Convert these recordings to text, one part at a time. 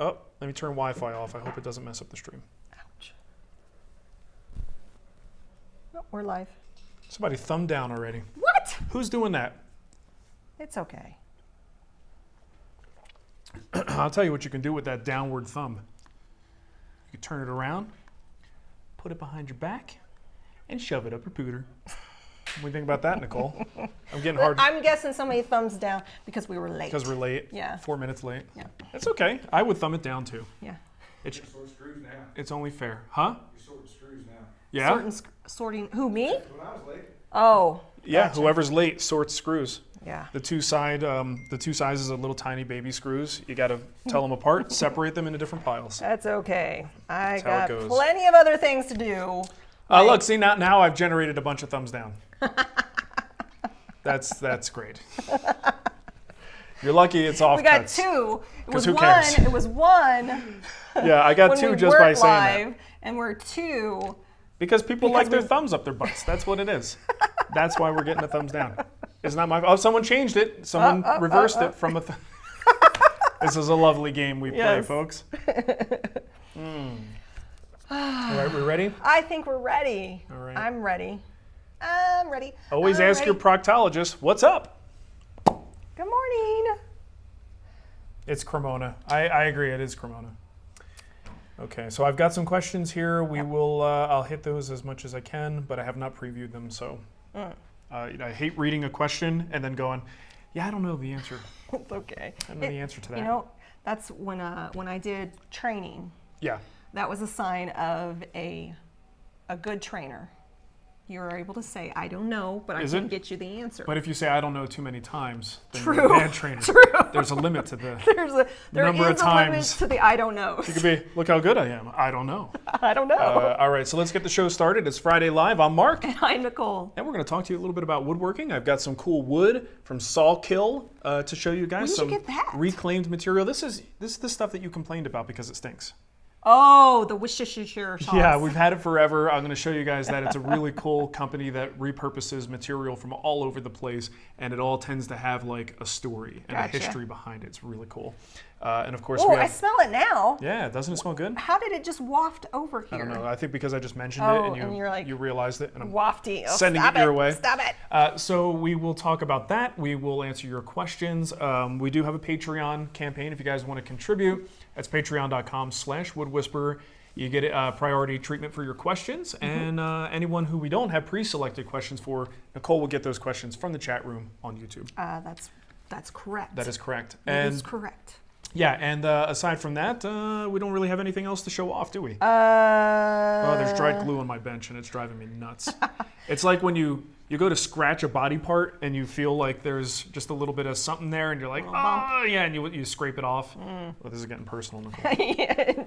Oh, let me turn Wi-Fi off. I hope it doesn't mess up the stream. Ouch. Oh, we're live. Somebody thumb down already. What? Who's doing that? It's okay. I'll tell you what you can do with that downward thumb. You can turn it around, put it behind your back, and shove it up your pooter. What do you think about that, Nicole? I'm getting hard. I'm guessing somebody thumbs down because we were late. Because we're late. Yeah. 4 minutes late. Yeah. That's okay. I would thumb it down too. Yeah. It's, You're sorting screws now. it's only fair. Huh? You're sorting screws now. Yeah? Sorting, who, me? When I was late. Oh. Yeah, gotcha. whoever's late sorts screws. Yeah. The two sizes of little tiny baby screws, you got to tell them apart, separate them into different piles. That's okay. I That's how it got goes. plenty of other things to do. Look, see, now I've generated a bunch of thumbs down. That's great. You're lucky it's off We got cuts. two. It was who one. cares? It was one. Yeah, I got when two we just by weren't saying live, that. and we're two. Because people like their thumbs up their butts. That's what it is. That's why we're getting a thumbs down. It's not my fault. Oh, someone changed it. Someone reversed it from a This is a lovely game we play, Yes. folks. All right, we ready? I think we're ready. All right. I'm ready. I'm ready. Always I'm ask ready. your proctologist, what's up? Good morning. It's Cremona. I agree, it is Cremona. Okay, so I've got some questions here. We will, I'll hit those as much as I can, but I have not previewed them, so. I hate reading a question and then going, yeah, I don't know the answer. It's okay. I don't know the answer to that. You know, that's when I did training. Yeah. That was a sign of a good trainer. You're able to say, I don't know, but I Is can it? get you the answer. But if you say I don't know too many times, then True. you're a bad trainer. True. There's a limit to the there number of is a limit times. to the I don't know. You could be, look how good I am. I don't know. I don't know. All right, so let's get the show started. It's Friday Live. I'm Mark. And I'm Nicole. And we're going to talk to you a little bit about woodworking. I've got some cool wood from Sawkil to show you guys. When did some you get that? reclaimed material. This is the stuff that you complained about because it stinks. Oh, the Worcestershire sauce. Yeah, we've had it forever. I'm going to show you guys that it's a really cool company that repurposes material from all over the place, and it all tends to have like a story and a Gotcha. history behind it. It's really cool. And of course, Oh, we I have. smell it now. Yeah, doesn't it smell good? How did it just waft over here? I don't know. I think because I just mentioned Oh, it and you're like, you realized it, and I'm Wafty. Oh, sending stop it your way. Stop it. So we will talk about that. We will answer your questions. We do have a Patreon campaign if you guys want to contribute. That's patreon.com/woodwhisperer. You get priority treatment for your questions, and anyone who we don't have pre-selected questions for, Nicole will get those questions from the chat room on YouTube. That's correct. That is correct. That And is correct. yeah, and aside from that, we don't really have anything else to show off, do we? Oh, there's dried glue on my bench, and it's driving me nuts. It's like when you go to scratch a body part, and you feel like there's just a little bit of something there, and you're like, oh, yeah, and you scrape it off. Well, this is getting personal, Nicole.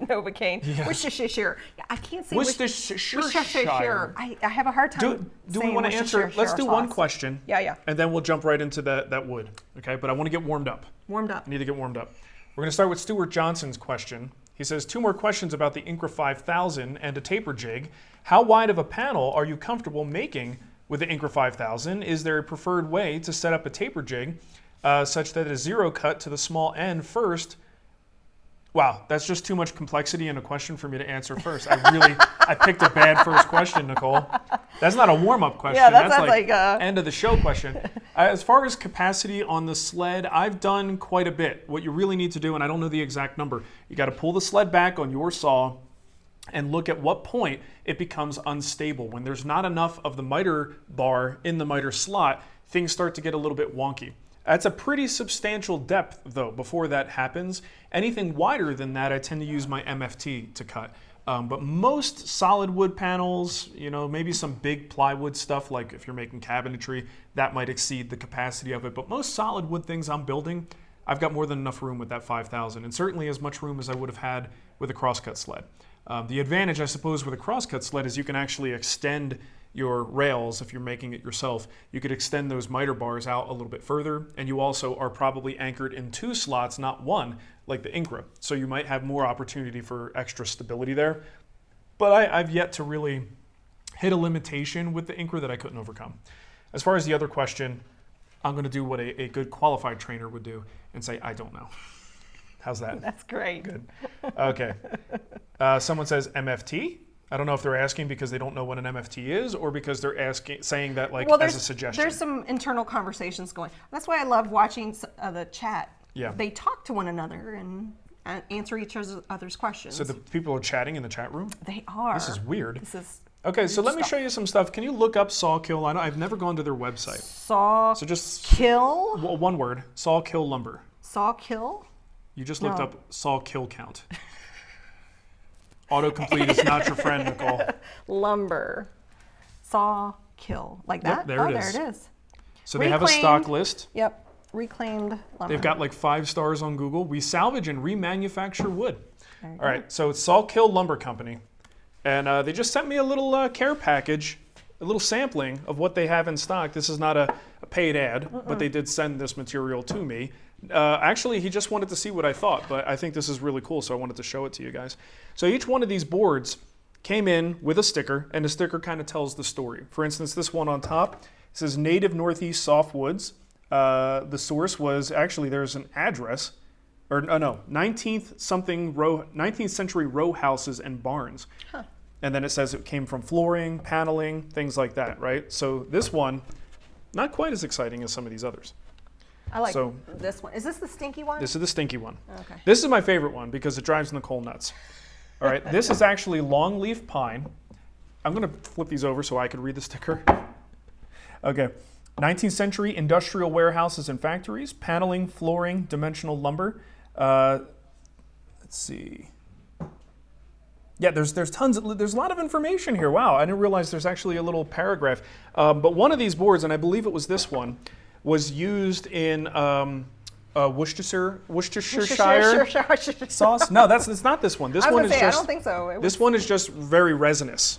Novocaine. Yes. Worcestershire. I can't say Worcestershire. I have a hard time Do we saying want to answer? Worcestershire Let's do one sauce. question. Yeah. And then we'll jump right into that wood. Okay, but I want to get warmed up. Warmed up. I need to get warmed up. We're going to start with Stuart Johnson's question. He says, 2 more questions about the Incra 5000 and a taper jig. How wide of a panel are you comfortable making with the Incra 5000? Is there a preferred way to set up a taper jig such that a zero cut to the small end first? Wow, that's just too much complexity in a question for me to answer first. I picked a bad first question, Nicole. That's not a warm-up question. Yeah, that's like end of the show question. As far as capacity on the sled, I've done quite a bit. What you really need to do, and I don't know the exact number, you got to pull the sled back on your saw and look at what point it becomes unstable. When there's not enough of the miter bar in the miter slot, things start to get a little bit wonky. That's a pretty substantial depth, though, before that happens. Anything wider than that, I tend to use my MFT to cut. But most solid wood panels, maybe some big plywood stuff, like if you're making cabinetry, that might exceed the capacity of it. But most solid wood things I'm building, I've got more than enough room with that 5000, and certainly as much room as I would have had with a crosscut sled. The advantage, I suppose, with a crosscut sled is you can actually extend your rails if you're making it yourself. You could extend those miter bars out a little bit further, and you also are probably anchored in 2 slots, not 1, like the Incra. So you might have more opportunity for extra stability there. But I've yet to really hit a limitation with the Incra that I couldn't overcome. As far as the other question, I'm going to do what a good qualified trainer would do and say, I don't know. How's that? That's great. Good. Okay. Someone says MFT. I don't know if they're asking because they don't know what an MFT is or because they're saying that like as a suggestion. There's some internal conversations going. That's why I love watching the chat. Yeah. They talk to one another and answer each other's questions. So the people are chatting in the chat room? They are. This is weird. This is Okay, so weird let me stuff. show you some stuff. Can you look up Sawkil? I've never gone to their website. Sawkill. So just Kill. one word, Sawkil lumber. Sawkill. You just looked No. up Sawkil count. Autocomplete is not your friend, Nicole. Lumber. Sawkill. Like that? Yep, there it is. There it is. So they have a stock list. Yep. Reclaimed lumber. They've got like 5 stars on Google. We salvage and remanufacture wood. There you All right, so it's Sawkil Lumber Company. And they just sent me a little care package, a little sampling of what they have in stock. This is not a paid ad, but they did send this material to me. Actually, he just wanted to see what I thought, but I think this is really cool, so I wanted to show it to you guys. So each one of these boards came in with a sticker, and the sticker kind of tells the story. For instance, this one on top says Native Northeast Softwoods. The source was, actually, there's an address, or no, 19th century row houses and barns. Huh. And then it says it came from flooring, paneling, things like that, right? So this one, not quite as exciting as some of these others. I like So- this one. Is this the stinky one? This is the stinky one. Okay. This is my favorite one because it drives Nicole nuts. All right, this is actually longleaf pine. I'm gonna flip these over so I could read the sticker. Okay, 19th century industrial warehouses and factories, paneling, flooring, dimensional lumber. Let's see. Yeah, there's tons. There's a lot of information here. Wow, I didn't realize there's actually a little paragraph. But one of these boards, and I believe it was this one, was used in Worcestershire sauce. No, it's not this one. This I was one gonna is say, just. I don't think so. This one is just very resinous.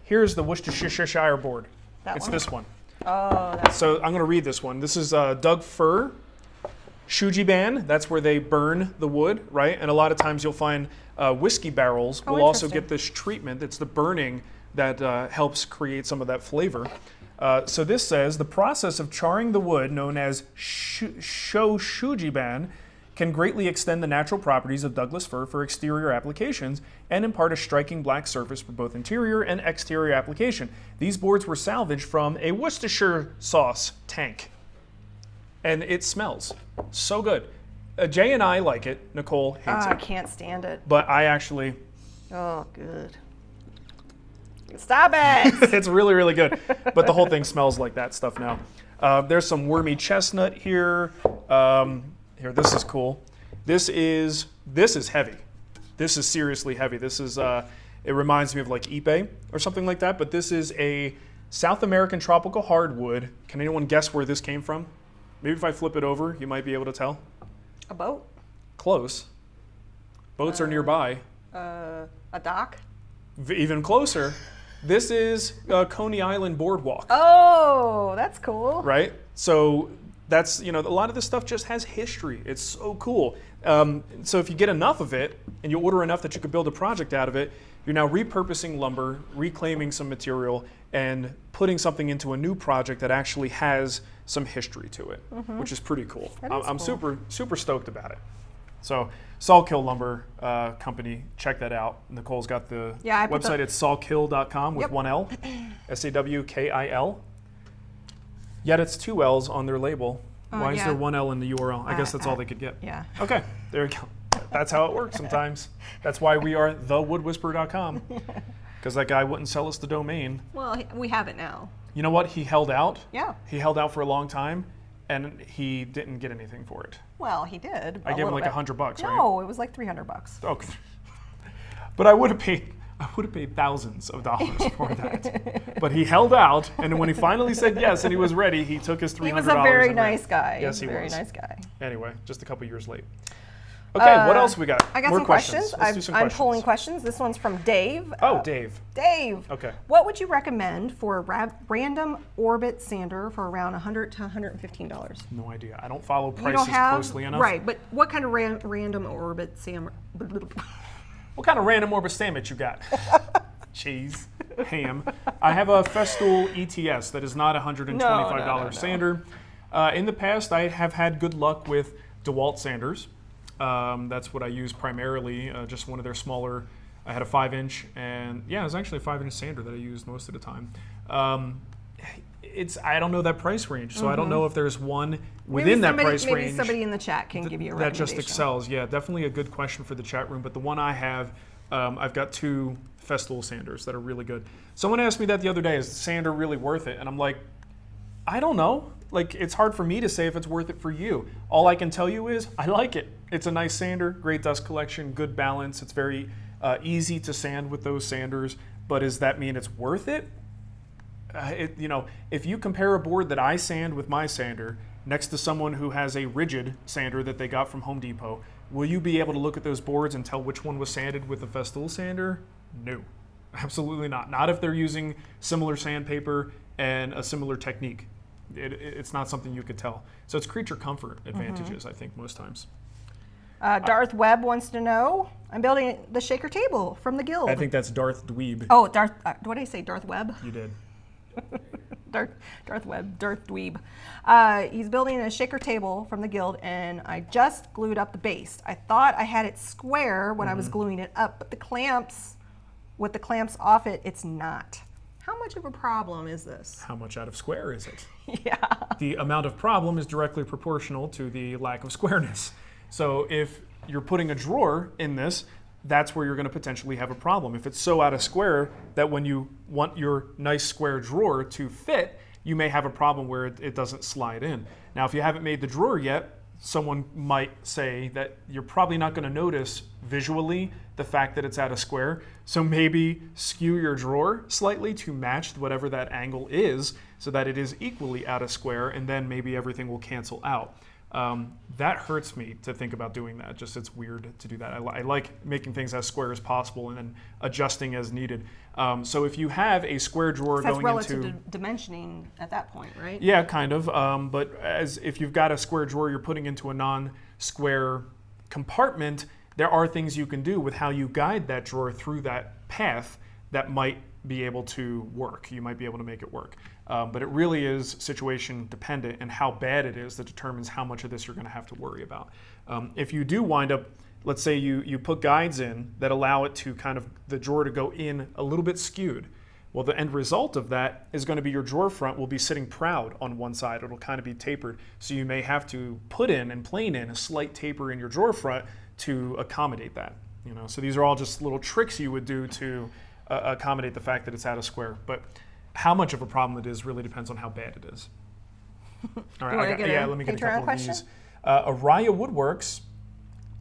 Here's the Worcestershire board. That It's one? this one. Oh, that's So I'm going to read this one. This is Doug Fir, Shujiban. That's where they burn the wood, right? And a lot of times you'll find whiskey barrels will also interesting. get this treatment. It's the burning that helps create some of that flavor. So this says, the process of charring the wood, known as Shujiban, can greatly extend the natural properties of Douglas fir for exterior applications and impart a striking black surface for both interior and exterior application. These boards were salvaged from a Worcestershire sauce tank. And it smells so good. Jay and I like it. Nicole hates I it. can't stand it. But I actually, Oh, good. Stop it! it's really, really good. But the whole thing smells like that stuff now. There's some wormy chestnut here. Here, this is cool. This is heavy. This is seriously heavy. This is, it reminds me of like Ipe or something like that, but this is a South American tropical hardwood. Can anyone guess where this came from? Maybe if I flip it over, you might be able to tell. A boat? Close. Boats are nearby. A dock? Even closer. This is Coney Island Boardwalk, Oh, that's cool. right? So that's, a lot of this stuff just has history. It's so cool. So if you get enough of it and you order enough that you could build a project out of it, you're now repurposing lumber, reclaiming some material, and putting something into a new project that actually has some history to it, which is pretty cool. That is I'm cool. super stoked about it. So Sawkil Lumber Company, check that out. Nicole's got the Yeah, I put website. It's sawkil.com with Yep. one L, Sawkil. Yet it's 2 L's on their label. Why is yeah. there 1 L in the URL? I guess that's all they could get. Yeah. Okay, there you go. That's how it works sometimes. That's why we are thewoodwhisperer.com. Because that guy wouldn't sell us the domain. Well, we have it now. You know what? He held out. Yeah. He held out for a long time, and he didn't get anything for it. Well, he did. I gave him like $100, right? No, it was like $300. Oh, but I would have paid thousands of dollars for that. But he held out, and when he finally said yes and he was ready, he took his $300. He was a very and ran. nice guy. Yes, he Very was. nice guy. Anyway, just a couple years late. Okay, what else we got? I got More some questions. Let's do some I'm questions. pulling questions. This one's from Dave. Oh, Dave. Dave. Okay. What would you recommend for a random orbit sander for around $100 to $115? No idea. I don't follow You prices don't have closely enough. right, but what kind of random orbit sander? What kind of random orbit sandwich you got? Cheese, ham. I have a Festool ETS that is not a $125 No. sander. In the past, I have had good luck with DeWalt sanders. That's what I use primarily, just one of their smaller. I had a 5-inch, and yeah, it was actually a 5-inch sander that I used most of the time. I don't know that price range, so I don't know if there's one within that price range. Maybe somebody in the chat can give you a recommendation. That just excels. Yeah, definitely a good question for the chat room. But the one I have, I've got 2 Festool sanders that are really good. Someone asked me that the other day, is the sander really worth it? And I'm like, I don't know. Like, it's hard for me to say if it's worth it for you. All I can tell you is I like it. It's a nice sander, great dust collection, good balance. It's very easy to sand with those sanders. But does that mean it's worth it? If you compare a board that I sand with my sander next to someone who has a rigid sander that they got from Home Depot, will you be able to look at those boards and tell which one was sanded with a Festool sander? No, absolutely not. Not if they're using similar sandpaper and a similar technique. It's not something you could tell. So it's creature comfort advantages, I think, most times. Darth Webb wants to know, I'm building the shaker table from the guild. I think that's Darth Dweeb. Oh, Darth, what did I say, Darth Webb? You did. Darth Webb, Darth Dweeb. He's building a shaker table from the guild, and I just glued up the base. I thought I had it square when I was gluing it up, but with the clamps off it, it's not. How much of a problem is this? How much out of square is it? Yeah. The amount of problem is directly proportional to the lack of squareness. So if you're putting a drawer in this, that's where you're going to potentially have a problem. If it's so out of square that when you want your nice square drawer to fit, you may have a problem where it doesn't slide in. Now, if you haven't made the drawer yet, someone might say that you're probably not going to notice visually the fact that it's out of square. So maybe skew your drawer slightly to match whatever that angle is so that it is equally out of square, and then maybe everything will cancel out. That hurts me to think about doing that. Just it's weird to do that. I like making things as square as possible and then adjusting as needed. So if you have a square drawer that's going relative into to dimensioning at that point, right? Yeah, kind of. But if you've got a square drawer you're putting into a non-square compartment, there are things you can do with how you guide that drawer through that path that might be able to work. You might be able to make it work. But it really is situation dependent, and how bad it is that determines how much of this you're going to have to worry about. If you do wind up, let's say you put guides in that allow it to kind of the drawer to go in a little bit skewed. Well, the end result of that is going to be your drawer front will be sitting proud on one side. It'll kind of be tapered. So you may have to put in and plane in a slight taper in your drawer front to accommodate that. So these are all just little tricks you would do to accommodate the fact that it's out of square. But how much of a problem it is really depends on how bad it is. All right, let me get a couple of these. Araya Woodworks.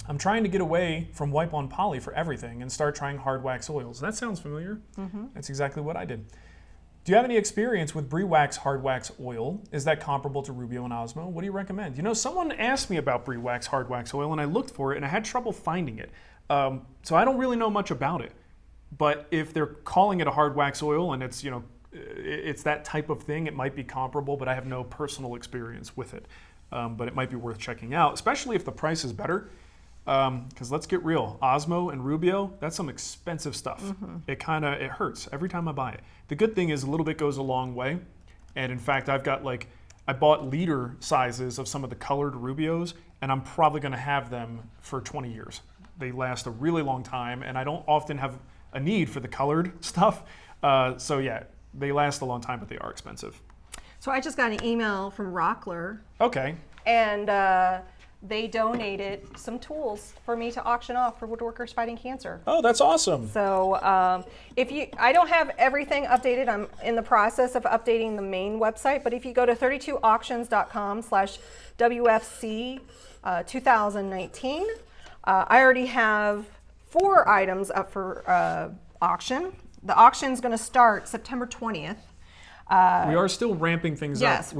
I'm trying to get away from wipe-on poly for everything and start trying hard wax oils. That sounds familiar. That's exactly what I did. Do you have any experience with Briwax hard wax oil? Is that comparable to Rubio and Osmo? What do you recommend? Someone asked me about Briwax hard wax oil, and I looked for it, and I had trouble finding it. So I don't really know much about it. But if they're calling it a hard wax oil and it's, it's that type of thing, it might be comparable, but I have no personal experience with it. But it might be worth checking out, especially if the price is better. Because let's get real, Osmo and Rubio, that's some expensive stuff. It hurts every time I buy it. The good thing is a little bit goes a long way. And in fact, I bought liter sizes of some of the colored Rubios, and I'm probably gonna have them for 20 years. They last a really long time, and I don't often have a need for the colored stuff. So yeah, they last a long time, but they are expensive. So I just got an email from Rockler. Okay. And they donated some tools for me to auction off for WoodWorkers Fighting Cancer. Oh, that's awesome. So I don't have everything updated. I'm in the process of updating the main website, but if you go to 32auctions.com/WFC 2019, I already have 4 items up for auction. The auction is going to start September 20th. We are still ramping things yes. up.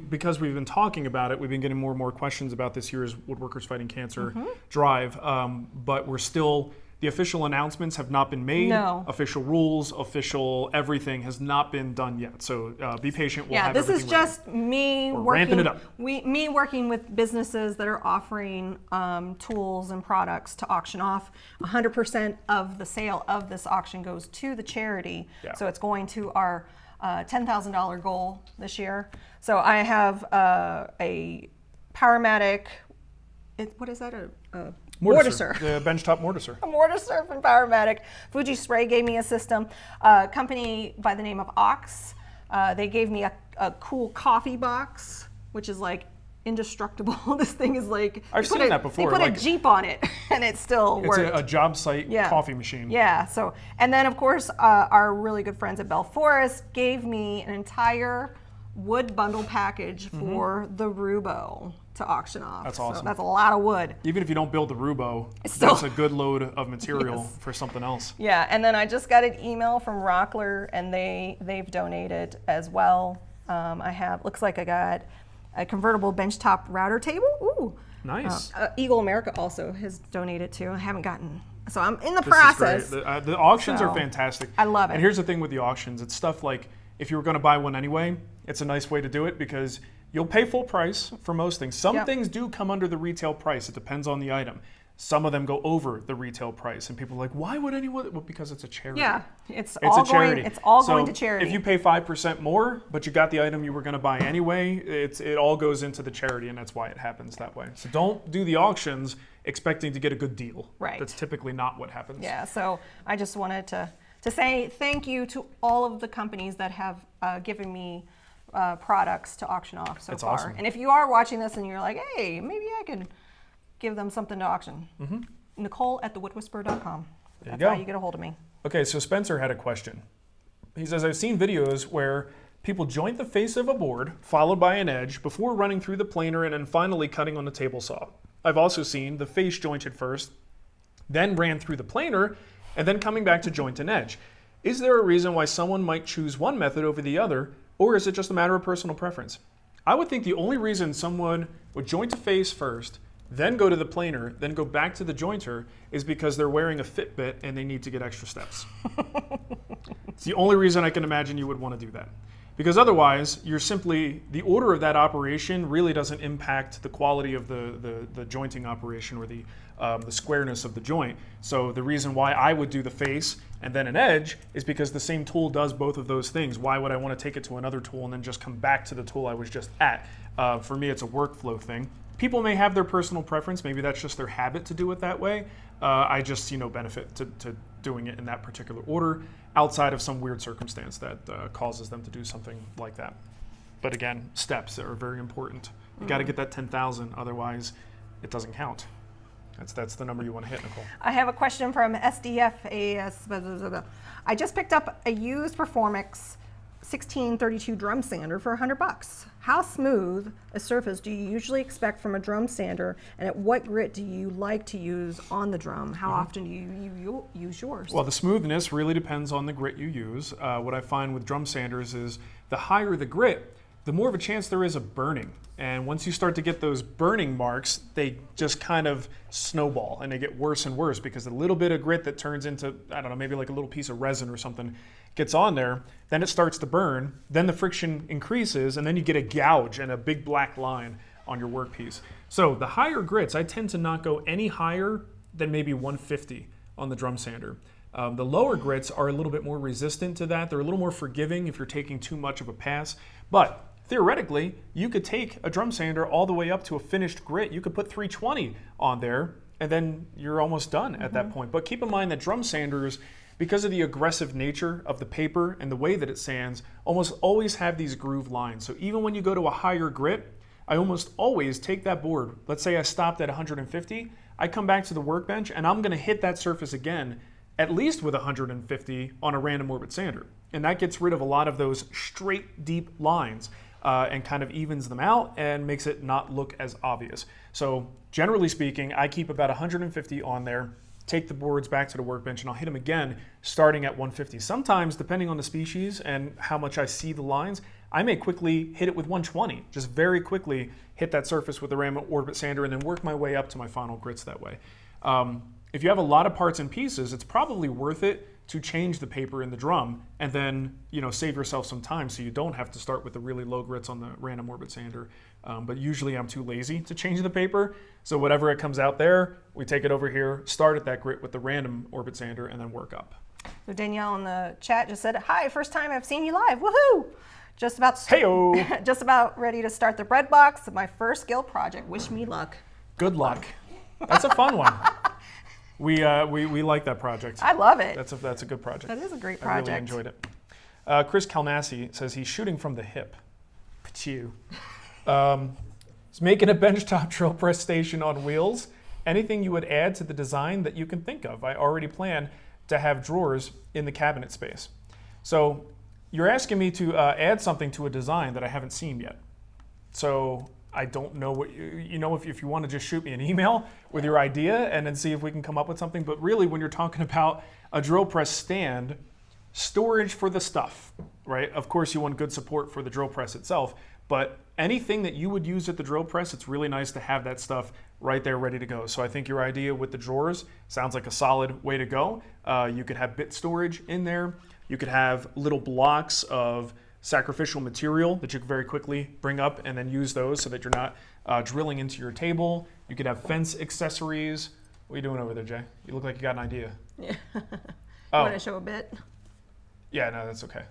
Because we've been talking about it, we've been getting more and more questions about this year's WoodWorkers Fighting Cancer drive. But the official announcements have not been made. No. Official rules, official everything has not been done yet. So be patient. We'll have this is everything just ready. me We're working. ramping it up. Me working with businesses that are offering tools and products to auction off. 100% of the sale of this auction goes to the charity. Yeah. So it's going to our $10,000 goal this year. So I have a Powermatic what is that? A Mortiser. The benchtop mortiser. A mortiser from Powermatic. Fuji Spray gave me a system. A company by the name of Ox. They gave me a cool coffee box, which is like indestructible. This thing is like I've seen that before. They put a Jeep on it, and it still works. It's a job site coffee machine. Yeah. So, and then of course, our really good friends at Bell Forest gave me an entire wood bundle package for the Rubo to auction off. That's awesome. So that's a lot of wood. Even if you don't build the Rubo, that's a good load of material for something else. Yeah, and then I just got an email from Rockler, and they've donated as well. Looks like I got a convertible benchtop router table. Ooh. Nice. Eagle America also has donated too. I haven't gotten, so I'm in the process. The auctions are fantastic. I love it. And here's the thing with the auctions. It's stuff like, if you were going to buy one anyway, it's a nice way to do it because you'll pay full price for most things. Some things do come under the retail price. It depends on the item. Some of them go over the retail price, and people are like, why would anyone? Well, because it's a charity. Yeah, it's all going to charity. If you pay 5% more, but you got the item you were going to buy anyway, it all goes into the charity, and that's why it happens that way. So don't do the auctions expecting to get a good deal. Right. That's typically not what happens. Yeah, so I just wanted to say thank you to all of the companies that have given me products to auction off so far. Awesome. And if you are watching this and you're like, hey, maybe I can give them something to auction, Nicole at thewoodwhisperer.com. That's how you get a hold of me. Okay, so Spencer had a question. He says, I've seen videos where people joint the face of a board, followed by an edge, before running through the planer and then finally cutting on the table saw. I've also seen the face jointed first, then ran through the planer, and then coming back to joint an edge. Is there a reason why someone might choose one method over the other, or is it just a matter of personal preference? I would think the only reason someone would joint a face first, then go to the planer, then go back to the jointer, is because they're wearing a Fitbit and they need to get extra steps. It's the only reason I can imagine you would want to do that. Because otherwise, the order of that operation really doesn't impact the quality of the jointing operation or the squareness of the joint. So the reason why I would do the face and then an edge is because the same tool does both of those things. Why would I want to take it to another tool and then just come back to the tool I was just at? For me, it's a workflow thing. People may have their personal preference. Maybe that's just their habit to do it that way. I just see no benefit to doing it in that particular order outside of some weird circumstance that causes them to do something like that. But again, steps are very important. You got to get that 10,000, otherwise it doesn't count. That's the number you want to hit, Nicole. I have a question from SDFAS. I just picked up a used Performix 1632 drum sander for $100. How smooth a surface do you usually expect from a drum sander, and at what grit do you like to use on the drum? How often do you use yours? Well, the smoothness really depends on the grit you use. What I find with drum sanders is the higher the grit, the more of a chance there is of burning. And once you start to get those burning marks, they just kind of snowball and they get worse and worse because a little bit of grit that turns into, I don't know, maybe like a little piece of resin or something gets on there, then it starts to burn, then the friction increases, and then you get a gouge and a big black line on your workpiece. So the higher grits, I tend to not go any higher than maybe 150 on the drum sander. The lower grits are a little bit more resistant to that. They're a little more forgiving if you're taking too much of a pass. But theoretically, you could take a drum sander all the way up to a finished grit. You could put 320 on there, and then you're almost done at that point. But keep in mind that drum sanders, because of the aggressive nature of the paper and the way that it sands, almost always have these groove lines. So even when you go to a higher grit, I almost always take that board. Let's say I stopped at 150. I come back to the workbench, and I'm going to hit that surface again, at least with 150 on a random orbit sander. And that gets rid of a lot of those straight, deep lines. And kind of evens them out and makes it not look as obvious. So generally speaking, I keep about 150 on there, take the boards back to the workbench, and I'll hit them again starting at 150. Sometimes, depending on the species and how much I see the lines, I may quickly hit it with 120, just very quickly hit that surface with the random orbit sander and then work my way up to my final grits that way. If you have a lot of parts and pieces, it's probably worth it to change the paper in the drum and then save yourself some time so you don't have to start with the really low grits on the random orbit sander. But usually I'm too lazy to change the paper, so whatever it comes out there, we take it over here, start at that grit with the random orbit sander, and then work up. So Danielle in the chat just said, "Hi, first time I've seen you live. Woohoo! Just about ready to start the bread box of my first guild project. Wish me luck." Good luck. That's a fun one. We like that project. I love it. That's a good project. That is a great I project. really enjoyed it. Chris Kalnassi says he's shooting from the hip. Pachew. He's making a benchtop drill press station on wheels. Anything you would add to the design that you can think of? I already plan to have drawers in the cabinet space. So you're asking me to add something to a design that I haven't seen yet. So I don't know what, if you want to just shoot me an email with your idea and then see if we can come up with something. But really, when you're talking about a drill press stand, storage for the stuff, right? Of course, you want good support for the drill press itself, but anything that you would use at the drill press, it's really nice to have that stuff right there ready to go. So I think your idea with the drawers sounds like a solid way to go. You could have bit storage in there. You could have little blocks of sacrificial material that you could very quickly bring up and then use those so that you're not drilling into your table. You could have fence accessories. What are you doing over there, Jay? You look like you got an idea. Yeah. Oh. Want to show a bit? Yeah, no, that's okay.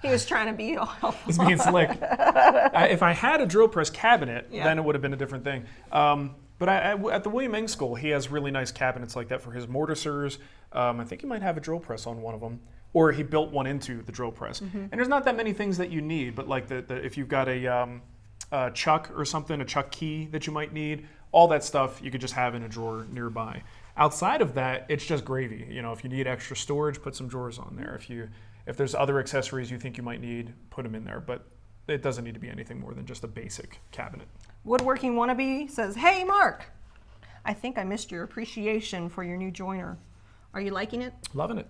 He was trying to be all. He's being slick. If I had a drill press cabinet, Yeah. then it would have been a different thing. But at the William Eng School, he has really nice cabinets like that for his mortisers. I think he might have a drill press on one of them, or he built one into the drill press. Mm-hmm. And there's not that many things that you need, but like if you've got a chuck or something, a chuck key that you might need, all that stuff you could just have in a drawer nearby. Outside of that, it's just gravy. If you need extra storage, put some drawers on there. If there's other accessories you think you might need, put them in there. But it doesn't need to be anything more than just a basic cabinet. Woodworking Wannabe says, "Hey, Mark, I think I missed your appreciation for your new joiner. Are you liking it?" Loving it.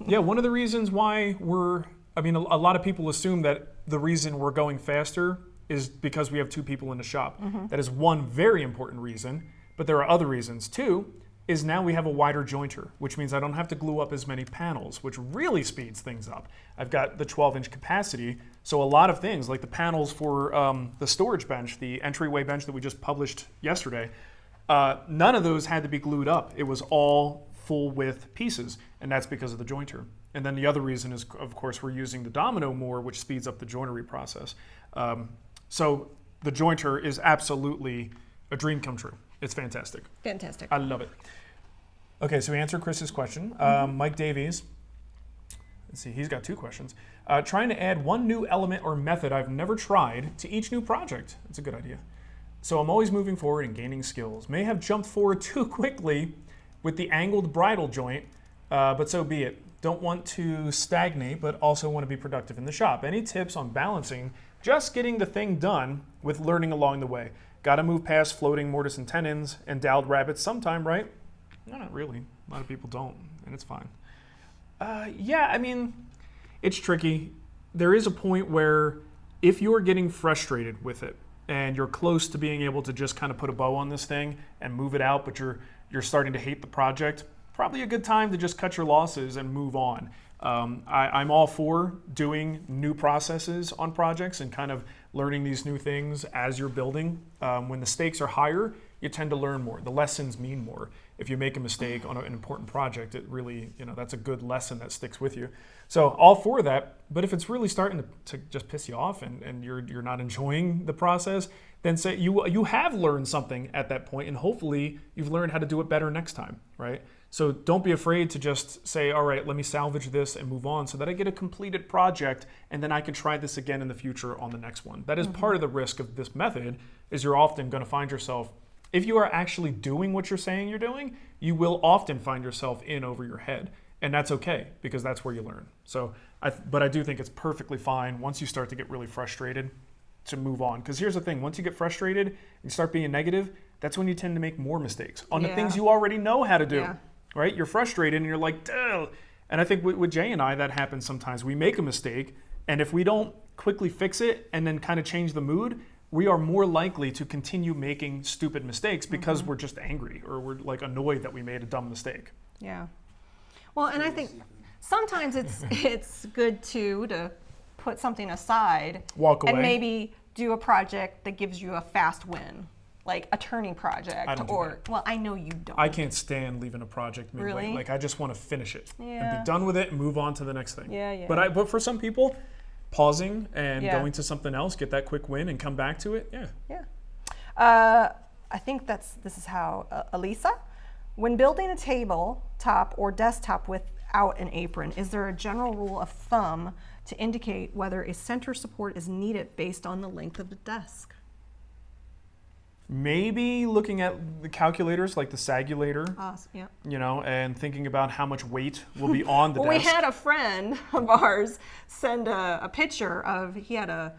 Yeah, one of the reasons why a lot of people assume that the reason we're going faster is because we have two people in the shop. Mm-hmm. That is one very important reason, but there are other reasons too. Is now we have a wider jointer, which means I don't have to glue up as many panels, which really speeds things up. I've got the 12-inch capacity, so a lot of things, like the panels for the storage bench, the entryway bench that we just published yesterday, none of those had to be glued up. It was all full width pieces, and that's because of the jointer. And then the other reason is, of course, we're using the Domino more, which speeds up the joinery process. So the jointer is absolutely a dream come true. It's fantastic. Fantastic. I love it. Okay, so we answered Chris's question. Mike Davies, let's see, he's got two questions. Trying to add one new element or method I've never tried to each new project. That's a good idea. So I'm always moving forward and gaining skills. May have jumped forward too quickly with the angled bridle joint, but so be it. Don't want to stagnate, but also want to be productive in the shop. Any tips on balancing just getting the thing done with learning along the way? Got to move past floating mortise and tenons and doweled rabbits sometime, right? No, not really. A lot of people don't, and it's fine. It's tricky. There is a point where if you're getting frustrated with it and you're close to being able to just kind of put a bow on this thing and move it out, but you're starting to hate the project, probably a good time to just cut your losses and move on. I'm all for doing new processes on projects and kind of learning these new things as you're building. When the stakes are higher, you tend to learn more. The lessons mean more. If you make a mistake on an important project, it really, that's a good lesson that sticks with you. So all for that, but if it's really starting to just piss you off and you're not enjoying the process, then say you have learned something at that point, and hopefully you've learned how to do it better next time, right? So don't be afraid to just say, all right, let me salvage this and move on so that I get a completed project and then I can try this again in the future on the next one. That is part of the risk of this method, is you're often going to find yourself, if you are actually doing what you're saying you're doing, you will often find yourself in over your head. And that's okay, because that's where you learn. So, but I do think it's perfectly fine once you start to get really frustrated to move on. Because here's the thing, once you get frustrated and you start being negative, that's when you tend to make more mistakes on the things you already know how to do. Yeah. Right? You're frustrated and you're like, duh. And I think with Jay and I, that happens sometimes. We make a mistake, and if we don't quickly fix it and then kind of change the mood, we are more likely to continue making stupid mistakes because we're just angry or we're like annoyed that we made a dumb mistake. Yeah. Well, and I think sometimes it's good to put something aside, walk away, and maybe do a project that gives you a fast win. Like a turning project, well, I know you don't. I can't stand leaving a project midway. Really? Like I just want to finish it and Yeah. be done with it and move on to the next thing. Yeah. But for some people, pausing and going to something else, get that quick win and come back to it. Yeah. I think this is how, Elisa, when building a tabletop or desktop without an apron, is there a general rule of thumb to indicate whether a center support is needed based on the length of the desk? Maybe looking at the calculators like the sagulator, Yeah. you know, and thinking about how much weight will be on the Well, desk. we had a friend of ours send a picture of, he had a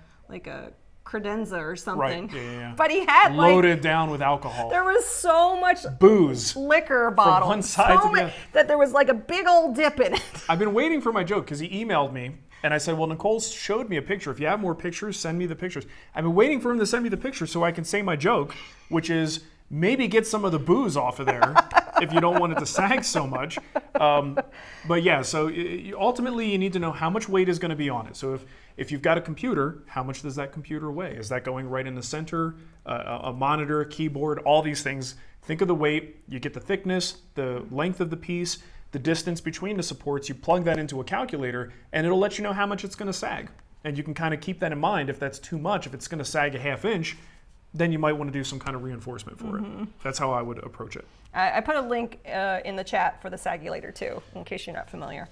credenza or something. Right, yeah. But he had loaded down with alcohol. there was so much Booze. liquor bottle. one side to the other. That there was like a big old dip in it. I've been waiting for my joke because he emailed me and I said, well, Nicole showed me a picture. If you have more pictures, send me the pictures. I've been waiting for him to send me the picture so I can say my joke, which is maybe get some of the booze off of there if you don't want it to sag so much. But yeah, so ultimately you need to know how much weight is going to be on it. So if you've got a computer, how much does that computer weigh? Is that going right in the center? A monitor, a keyboard, all these things. Think of the weight, you get the thickness, the length of the piece, the distance between the supports, you plug that into a calculator, and it'll let you know how much it's going to sag. And you can kind of keep that in mind. If that's too much, if it's going to sag a ½ inch, then you might want to do some kind of reinforcement for it. That's how I would approach it. I put a link in the chat for the sagulator too, in case you're not familiar.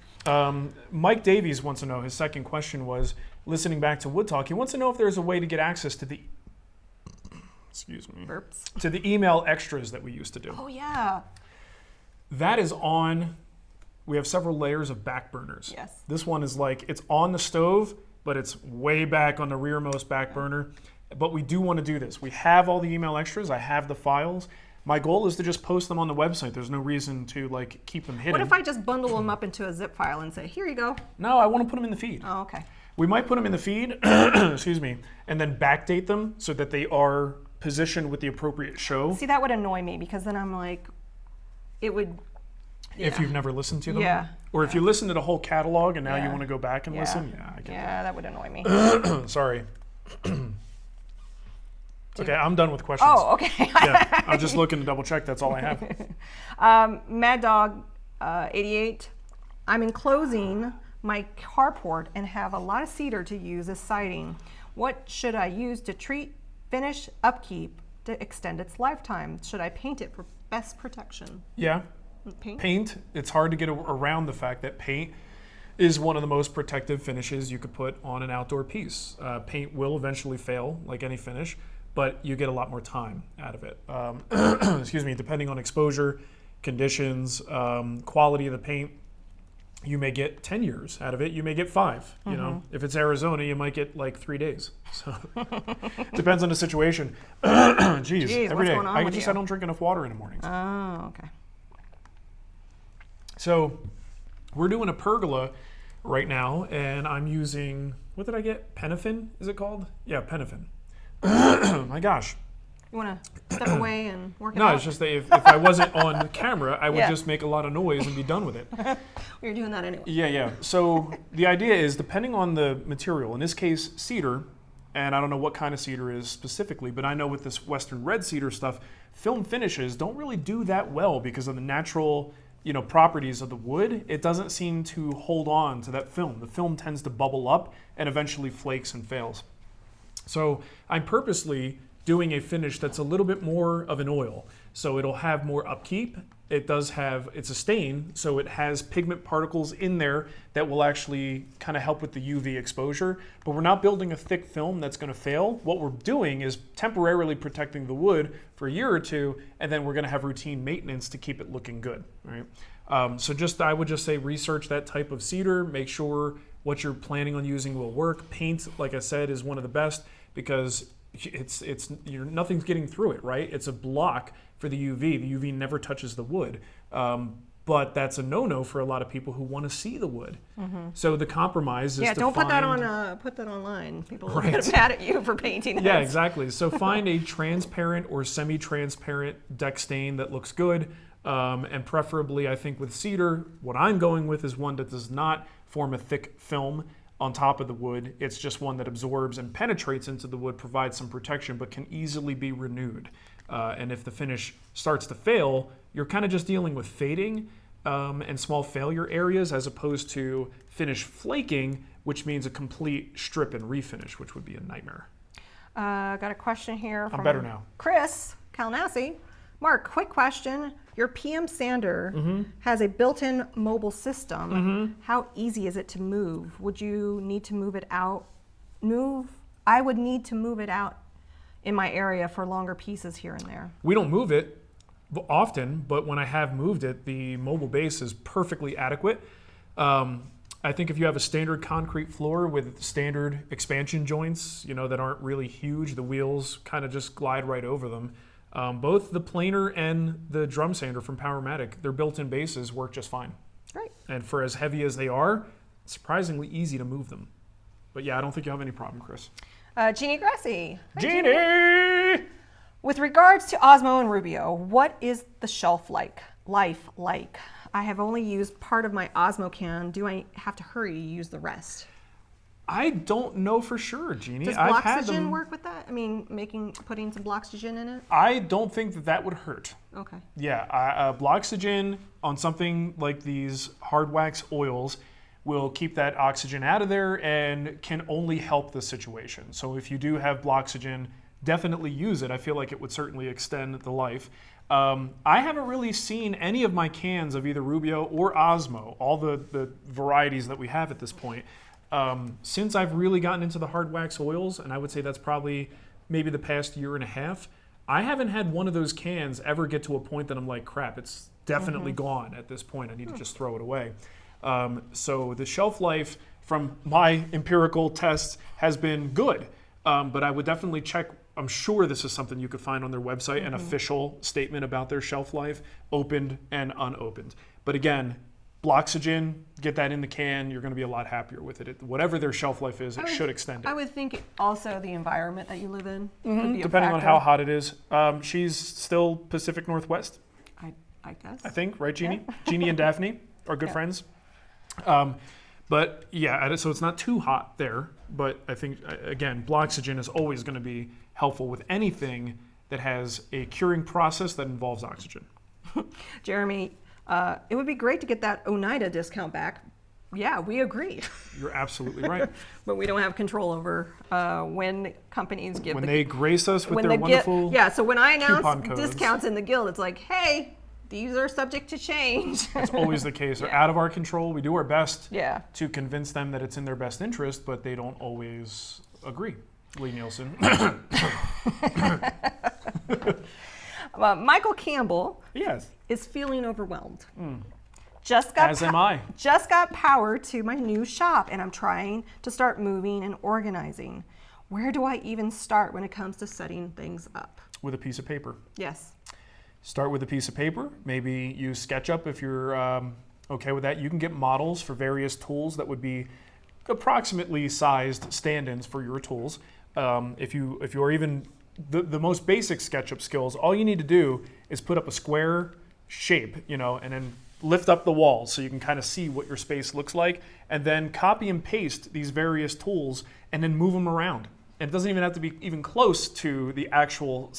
Mike Davies wants to know, his second question was, listening back to Wood Talk, he wants to know if there's a way to get access to the Burps. to the email extras that we used to do. Oh yeah. That is on, we have several layers of back burners. Yes. This one is like, it's on the stove, but it's way back on the rearmost back burner. But we do want to do this. We have all the email extras. I have the files. My goal is to just post them on the website. There's no reason to like keep them hidden. What if I just bundle them up into a zip file and say, here you go? No, I want to put them in the feed. Oh, okay. We might put them in the feed, excuse me, and then backdate them so that they are positioned with the appropriate show. See, that would annoy me because then I'm like, it would. If you've never listened to them. Yeah. Or if you listen to the whole catalog and now you Yeah. want to go back and Yeah. listen. Yeah, I get Yeah, that would annoy me. that. Sorry. Okay, I'm done with questions. Oh, okay. Yeah, I'm just looking to double check. That's all I have. Mad Dog 88. I'm enclosing my carport and have a lot of cedar to use as siding. What should I use to treat, finish, upkeep to extend its lifetime? Should I paint it for best protection? Yeah. Paint, it's hard to get around the fact that paint is one of the most protective finishes you could put on an outdoor piece. Paint will eventually fail, like any finish, but you get a lot more time out of it. Excuse me, depending on exposure, conditions, quality of the paint, you may get 10 years out of it, you may get 5. You know, if it's Arizona, you might get like 3 days. So depends on the situation. Jeez, every what's day. going on I with just you? I don't drink enough water in the mornings. Oh, okay. So we're doing a pergola right now, and I'm using, what did I get? Penafin, is it called? Yeah, Penafin. My gosh. You want to step away and work it No, out? it's just that if I wasn't on camera, I would Yeah. just make a lot of noise and be done with it. We were doing that anyway. Yeah. So the idea is, depending on the material, in this case, cedar, and I don't know what kind of cedar is specifically, but I know with this Western red cedar stuff, film finishes don't really do that well because of the natural, properties of the wood. It doesn't seem to hold on to that film. The film tends to bubble up and eventually flakes and fails. So I'm purposely doing a finish that's a little bit more of an oil. So it'll have more upkeep. It's a stain, so it has pigment particles in there that will actually kind of help with the UV exposure. But we're not building a thick film that's going to fail. What we're doing is temporarily protecting the wood for a year or two, and then we're going to have routine maintenance to keep it looking good, right? I would just say research that type of cedar, make sure what you're planning on using will work. Paint, like I said, is one of the best because nothing's getting through it, right? It's a block for the UV. The UV never touches the wood. But that's a no-no for a lot of people who want to see the wood. So the compromise is to don't put that find- put that online. People will Right. get mad at you for painting it. Yeah, exactly. So find a transparent or semi-transparent deck stain that looks good. And preferably, I think with cedar, what I'm going with is one that does not form a thick film on top of the wood. It's just one that absorbs and penetrates into the wood, provides some protection, but can easily be renewed. And if the finish starts to fail, you're kind of just dealing with fading and small failure areas as opposed to finish flaking, which means a complete strip and refinish, which would be a nightmare. Got a question here from better now. Chris. Kalnassi. Mark, quick question. Your PM sander has a built-in mobile system. How easy is it to move? Would you need to move it out? I would need to move it out in my area for longer pieces here and there. We don't move it often, but when I have moved it, the mobile base is perfectly adequate. I think if you have a standard concrete floor with standard expansion joints, that aren't really huge, the wheels kind of just glide right over them. Both the planer and the drum sander from Powermatic, their built-in bases work just fine. Great. And for as heavy as they are, it's surprisingly easy to move them. But yeah, I don't think you'll have any problem, Chris. Jeannie Grassi. Hi, Jeannie! With regards to Osmo and Rubio, what is the shelf life like? I have only used part of my Osmo can. Do I have to hurry use the rest? I don't know for sure, Jeannie. Does Bloxygen work with that? I mean, putting some Bloxygen in it? I don't think that would hurt. Okay. Yeah, Bloxygen on something like these hard wax oils will keep that oxygen out of there and can only help the situation. So if you do have Bloxygen, definitely use it. I feel like it would certainly extend the life. I haven't really seen any of my cans of either Rubio or Osmo, all the varieties that we have at this point. Since I've really gotten into the hard wax oils, and I would say that's probably maybe the past year and a half, I haven't had one of those cans ever get to a point that I'm like, crap, it's definitely gone at this point. I need to just throw it away. So the shelf life from my empirical tests has been good, but I would definitely check. I'm sure this is something you could find on their website, an official statement about their shelf life, opened and unopened. But again, Bloxygen, get that in the can, you're going to be a lot happier with it. Whatever their shelf life is, it should extend it. I would think also the environment that you live in could be a Depending on factor. how hot it is. She's still Pacific Northwest, I guess. I think, right, Jeannie? Jeannie and Daphne are good friends. But yeah, so it's not too hot there. But I think, again, Bloxygen is always going to be helpful with anything that has a curing process that involves oxygen. Jeremy, it would be great to get that Oneida discount back. Yeah, we agree. You're absolutely right. But we don't have control over when companies give When they grace us with their wonderful so when I coupon announce codes. discounts in the guild, it's like, hey, these are subject to change. It's always the case. They're out of our control. We do our best Yeah. to convince them that it's in their best interest, but they don't always agree. Lee Nielsen. Michael Campbell Yes. is feeling overwhelmed. Just got As am I. Just got power to my new shop, and I'm trying to start moving and organizing. Where do I even start when it comes to setting things up? With a piece of paper. Yes. Start with a piece of paper. Maybe use SketchUp if you're okay with that. You can get models for various tools that would be approximately sized stand-ins for your tools. If you are even the most basic SketchUp skills, all you need to do is put up a square shape, and then lift up the walls so you can kind of see what your space looks like, and then copy and paste these various tools and then move them around. And it doesn't even have to be even close to the actual,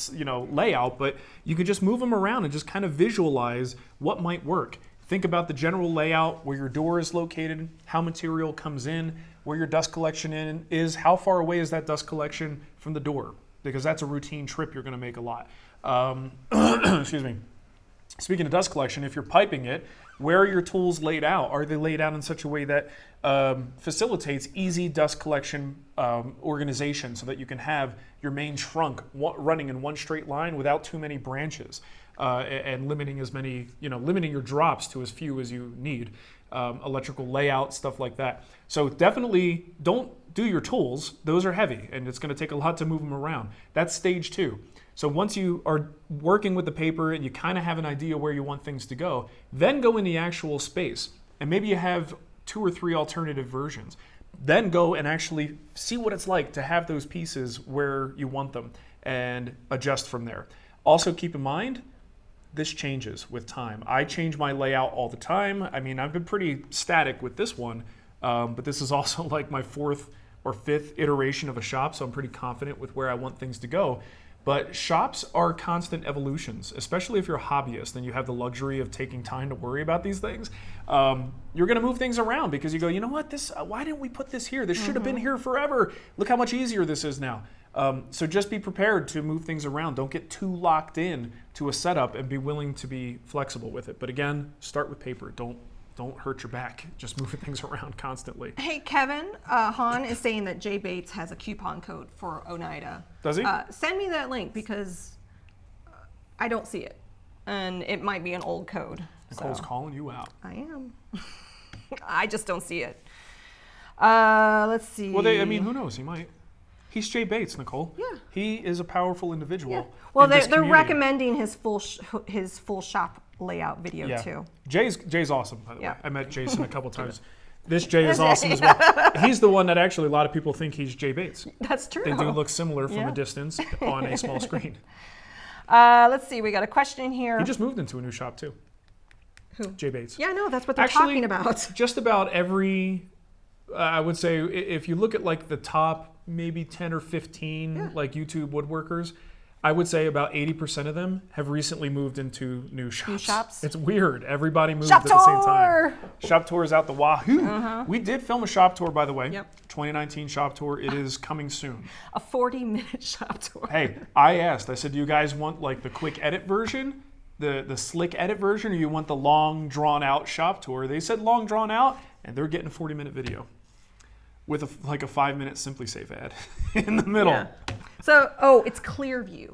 layout, but you can just move them around and just kind of visualize what might work. Think about the general layout, where your door is located, how material comes in, where your dust collection is, how far away is that dust collection from the door, because that's a routine trip you're going to make a lot. Excuse me. Speaking of dust collection, if you're piping it, where are your tools laid out? Are they laid out in such a way that facilitates easy dust collection organization, so that you can have your main trunk running in one straight line without too many branches, and limiting limiting your drops to as few as you need, electrical layout, stuff like that. So definitely don't do your tools. Those are heavy, and it's going to take a lot to move them around. That's stage 2. So once you are working with the paper and you kind of have an idea where you want things to go, then go in the actual space. And maybe you have 2 or 3 alternative versions. Then go and actually see what it's like to have those pieces where you want them and adjust from there. Also keep in mind, this changes with time. I change my layout all the time. I mean, I've been pretty static with this one, but this is also like my 4th or 5th iteration of a shop, so I'm pretty confident with where I want things to go. But shops are constant evolutions, especially if you're a hobbyist and you have the luxury of taking time to worry about these things. You're going to move things around because you go, you know what, why didn't we put this here? This should have been here forever. Look how much easier this is now. So just be prepared to move things around. Don't get too locked in to a setup, and be willing to be flexible with it. But again, start with paper. Don't hurt your back. Just moving things around constantly. Hey, Kevin, Han is saying that Jay Bates has a coupon code for Oneida. Does he? Send me that link because I don't see it. And it might be an old code. Nicole's calling you out. I am. I just don't see it. Let's see. Well, who knows? He might. He's Jay Bates, Nicole. Yeah. He is a powerful individual. Yeah. Well, in this they're community. recommending his full shop layout video too. Jay's awesome, by the Yeah. way. I met Jason a couple times. This Jay is awesome as well. He's the one that actually a lot of people think he's Jay Bates. That's true. They do look similar from Yeah. a distance on a small screen. Let's see. We got a question here. He just moved into a new shop too. Who? Jay Bates. Yeah, no, that's what they're Actually, talking about. Just about every, I would say, if you look at like the top maybe 10 or 15 like YouTube woodworkers, I would say about 80% of them have recently moved into new shops. New shops? It's weird. Everybody moved Shop at the same tour! time. Shop tour is out the wahoo. We did film a shop tour, by the way. Yep. 2019 shop tour. It is coming soon. A 40-minute shop tour. Hey, I said, do you guys want like the quick edit version, the slick edit version, or you want the long drawn out shop tour? They said long drawn out, and they're getting a 40-minute video with a 5-minute Simply Safe ad in the middle. Yeah. So, it's Clearview,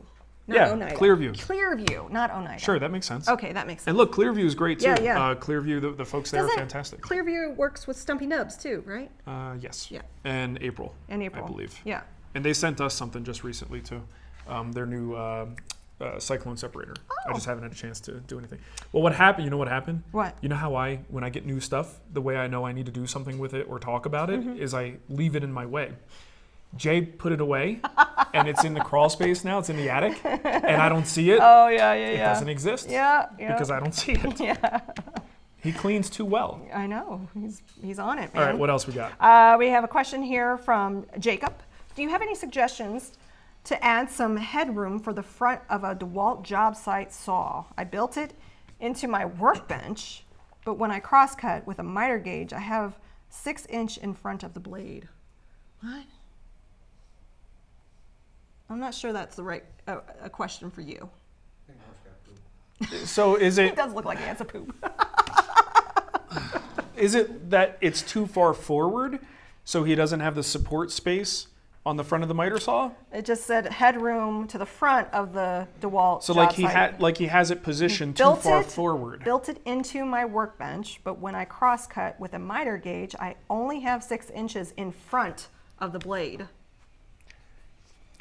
not Yeah, Oneida. Clearview. Clearview, not Oneida. Sure, that makes sense. Okay, that makes sense. And look, Clearview is great too. Yeah, yeah. Clearview, the folks there are fantastic. Clearview works with Stumpy Nubs too, right? Yes. Yeah. And April. In April. I believe. Yeah. And they sent us something just recently too. Their new cyclone separator. I just haven't had a chance to do anything. Well, what happened? You know what happened? What? You know how when I get new stuff, the way I know I need to do something with it or talk about it is I leave it in my way. Jay put it away, and it's in the crawl space now. It's in the attic, and I don't see it. Oh, yeah. It doesn't exist. Yeah. Because I don't see it. Yeah. He cleans too well. I know. He's on it, man. All right, what else we got? We have a question here from Jacob. Do you have any suggestions to add some headroom for the front of a DeWalt job site saw? I built it into my workbench, but when I cross-cut with a miter gauge, I have 6-inch in front of the blade. What? I'm not sure that's the right a question for you. I think Mark's got poop. So is It it does look like he has a poop. is it that it's too far forward, so he doesn't have the support space on the front of the miter saw? It just said headroom to the front of the DeWalt So job site. he has it positioned too Built far it- forward. Built it into my workbench, but when I cross-cut with a miter gauge, I only have 6 inches in front of the blade.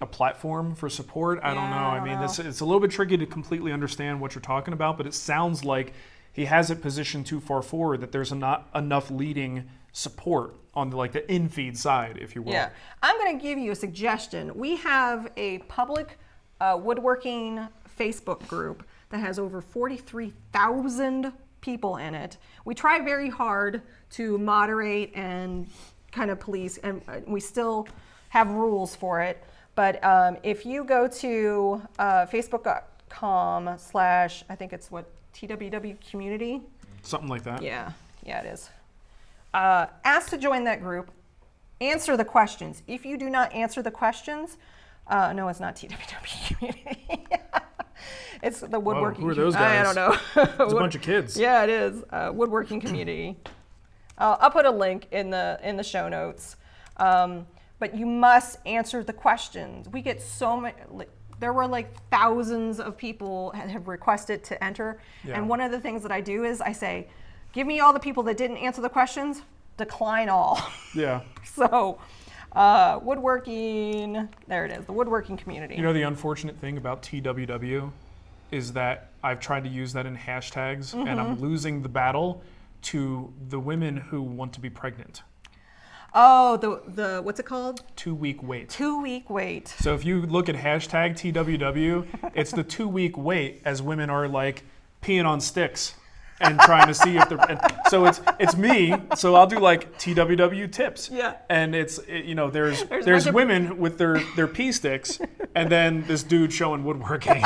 A platform for support? I don't know. Yeah, I I don't mean, know. it's a little bit tricky to completely understand what you're talking about, but it sounds like he has it positioned too far forward, that there's not enough leading support on the infeed side, if you will. Yeah, I'm going to give you a suggestion. We have a public woodworking Facebook group that has over 43,000 people in it. We try very hard to moderate and kind of police, and we still have rules for it. But if you go to facebook.com/ I think it's TWW community. Something like that. Yeah, it is. Ask to join that group. Answer the questions. If you do not answer the questions, no, it's not TWW community. It's the woodworking. Who are those I guys? don't know. It's a bunch of kids. Yeah, it is. Woodworking community. I'll put a link in the show notes. But you must answer the questions. We get so many. There were thousands of people have requested to enter. Yeah. And one of the things that I do is I say, give me all the people that didn't answer the questions, decline all. Yeah. So woodworking, there it is, the woodworking community. You know, the unfortunate thing about TWW is that I've tried to use that in hashtags, and I'm losing the battle to the women who want to be pregnant. Oh, the what's it called? 2-week wait. 2-week wait. So if you look at hashtag TWW, it's the 2-week wait as women are peeing on sticks and trying to see if they're. So it's me. So I'll do TWW tips. Yeah. And there's a bunch of- women with their pee sticks, and then this dude showing woodworking.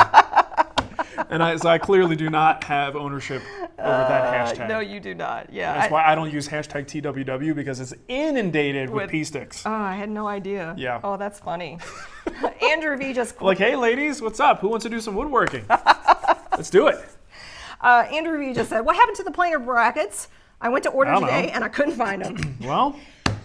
And I clearly do not have ownership over that hashtag. No, you do not. Yeah. That's why I don't use hashtag TWW, because it's inundated with pee sticks. Oh, I had no idea. Yeah. Oh, that's funny. Andrew V just Like, hey, ladies, what's up? Who wants to do some woodworking? Let's do it. Andrew V just said, what happened to the planer brackets? I went to order I don't today know. and I couldn't find them. Well,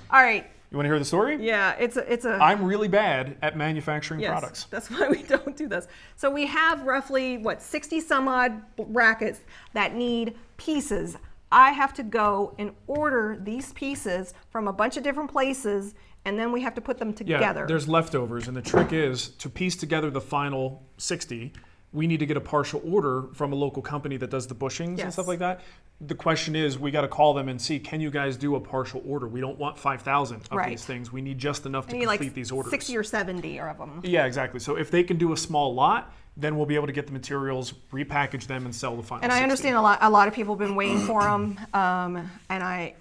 All right. you want to hear the story? Yeah, it's a. I'm really bad at manufacturing Yes, products. that's why we don't do this. So we have roughly 60 some odd brackets that need pieces. I have to go and order these pieces from a bunch of different places, and then we have to put them together. Yeah, there's leftovers, and the trick is to piece together the final 60. We need to get a partial order from a local company that does the bushings and Yes. stuff like that. The question is, we got to call them and see, can you guys do a partial order? We don't want 5,000 of Right. these things. We need just enough to I need complete these orders. 60 or 70 of them. Yeah, exactly. So if they can do a small lot, then we'll be able to get the materials, repackage them, and sell the final And I 60. understand a lot of people have been waiting for them, and I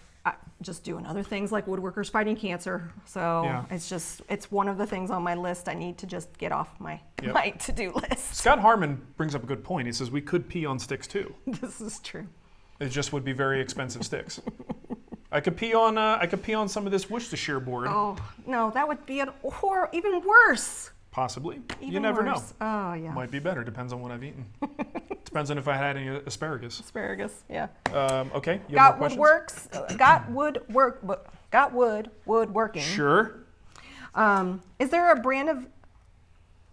just doing other things like WoodWorkers Fighting Cancer. So Yeah. it's one of the things on my list I need to just get off my to-do list. Scott Harmon brings up a good point. He says we could pee on sticks too. This is true. It just would be very expensive sticks. I could pee on some of this Worcestershire board. Oh no, that would be even worse. Possibly. Even You never worse. Oh yeah. know. Might be better. Depends on what I've eaten. Depends on if I had any asparagus. Asparagus. Yeah. Okay. You Got have more questions? WoodWorks. Got woodworking. Sure. Is there a brand of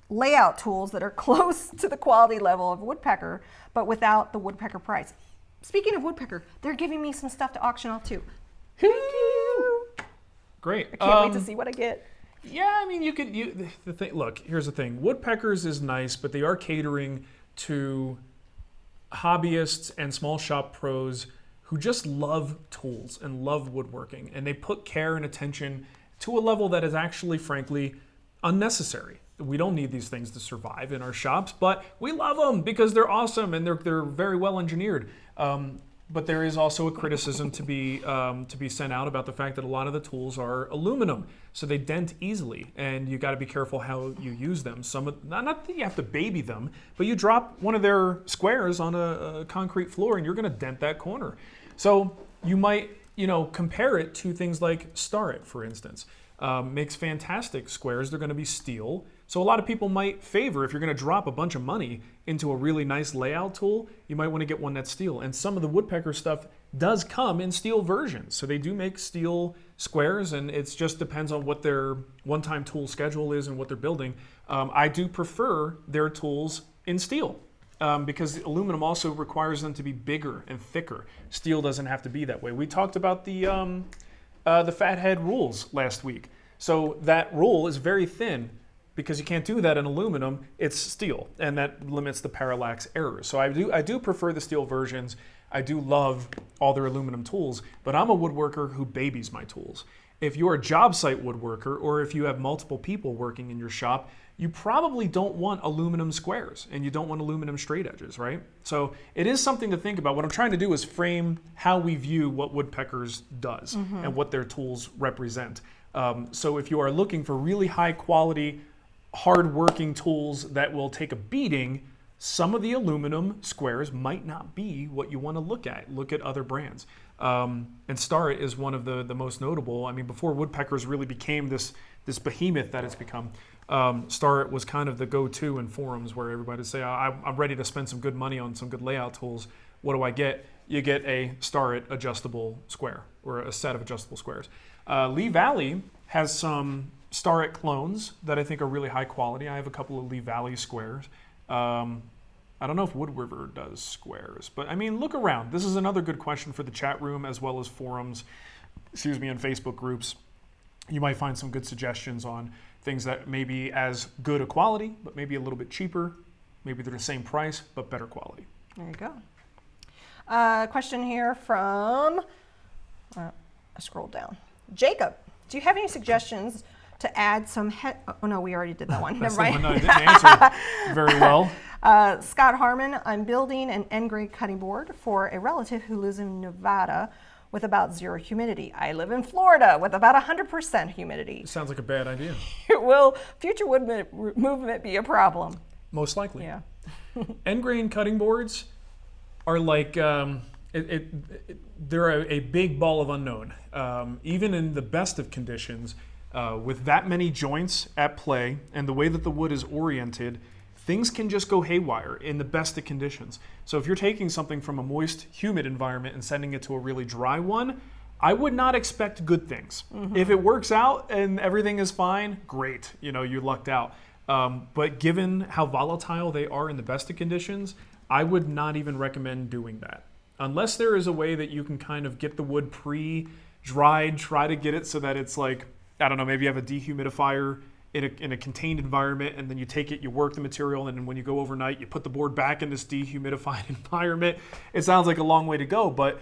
layout tools that are close to the quality level of Woodpecker, but without the Woodpecker price? Speaking of Woodpecker, they're giving me some stuff to auction off too. Thank you. Great. I can't wait to see what I get. Yeah, I mean, the thing. Look, here's the thing. Woodpeckers is nice, but they are catering to hobbyists and small shop pros who just love tools and love woodworking, and they put care and attention to a level that is actually, frankly, unnecessary. We don't need these things to survive in our shops, but we love them because they're awesome and they're very well engineered. But there is also a criticism to be sent out about the fact that a lot of the tools are aluminum, so they dent easily, and you got to be careful how you use them. Not that you have to baby them, but you drop one of their squares on a concrete floor, and you're going to dent that corner. So you might, compare it to things like Starrett, for instance. Makes fantastic squares. They're going to be steel. So a lot of people might favor, if you're going to drop a bunch of money into a really nice layout tool, you might want to get one that's steel. And some of the Woodpecker stuff does come in steel versions. So they do make steel squares, and it just depends on what their one-time tool schedule is and what they're building. I do prefer their tools in steel. Because aluminum also requires them to be bigger and thicker. Steel doesn't have to be that way. We talked about the fathead rules last week. So that rule is very thin because you can't do that in aluminum. It's steel, and that limits the parallax errors. So I do prefer the steel versions. I do love all their aluminum tools, but I'm a woodworker who babies my tools. If you're a job site woodworker, or if you have multiple people working in your shop, you probably don't want aluminum squares and you don't want aluminum straight edges, right? So it is something to think about. What I'm trying to do is frame how we view what Woodpeckers does and what their tools represent. So if you are looking for really high quality, hard working tools that will take a beating, some of the aluminum squares might not be what you want to look at. Look at other brands. And Starrett is one of the most notable. I mean, before Woodpeckers really became this behemoth that it's become, Starrett was kind of the go-to in forums where everybody would say, I'm ready to spend some good money on some good layout tools. What do I get? You get a Starrett adjustable square, or a set of adjustable squares. Lee Valley has some Starrett clones that I think are really high quality. I have a couple of Lee Valley squares. I don't know if Wood River does squares, but I mean, look around. This is another good question for the chat room as well as forums, and Facebook groups. You might find some good suggestions on things that may be as good a quality, but maybe a little bit cheaper. Maybe they're the same price, but better quality. There you go. Question here from, I scrolled down. Jacob, do you have any suggestions to add some oh no, we already did that one. That's Never the mind. one I didn't answer very well. Scott Harmon, I'm building an N-grade cutting board for a relative who lives in Nevada with about 0 humidity. I live in Florida with about 100% humidity. Sounds like a bad idea. Will future wood movement be a problem? Most likely. Yeah. End-grain cutting boards are like, they're a big ball of unknown. Even in the best of conditions, With that many joints at play and the way that the wood is oriented, things can just go haywire in the best of conditions. So if you're taking something from a moist, humid environment and sending it to a really dry one, I would not expect good things. If it works out and everything is fine, great, you lucked out. But given how volatile they are in the best of conditions, I would not even recommend doing that. Unless there is a way that you can kind of get the wood pre-dried, try to get it so that it's like, I don't know, maybe you have a dehumidifier in a contained environment, and then you take it, you work the material, and then when you go overnight, you put the board back in this dehumidified environment. It sounds like a long way to go, but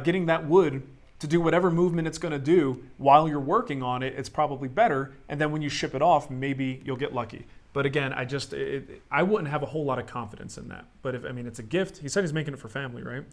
getting that wood to do whatever movement it's going to do while you're working on it, it's probably better. And then when you ship it off, maybe you'll get lucky. But again, I wouldn't have a whole lot of confidence in that. But it's a gift. He said he's making it for family, right?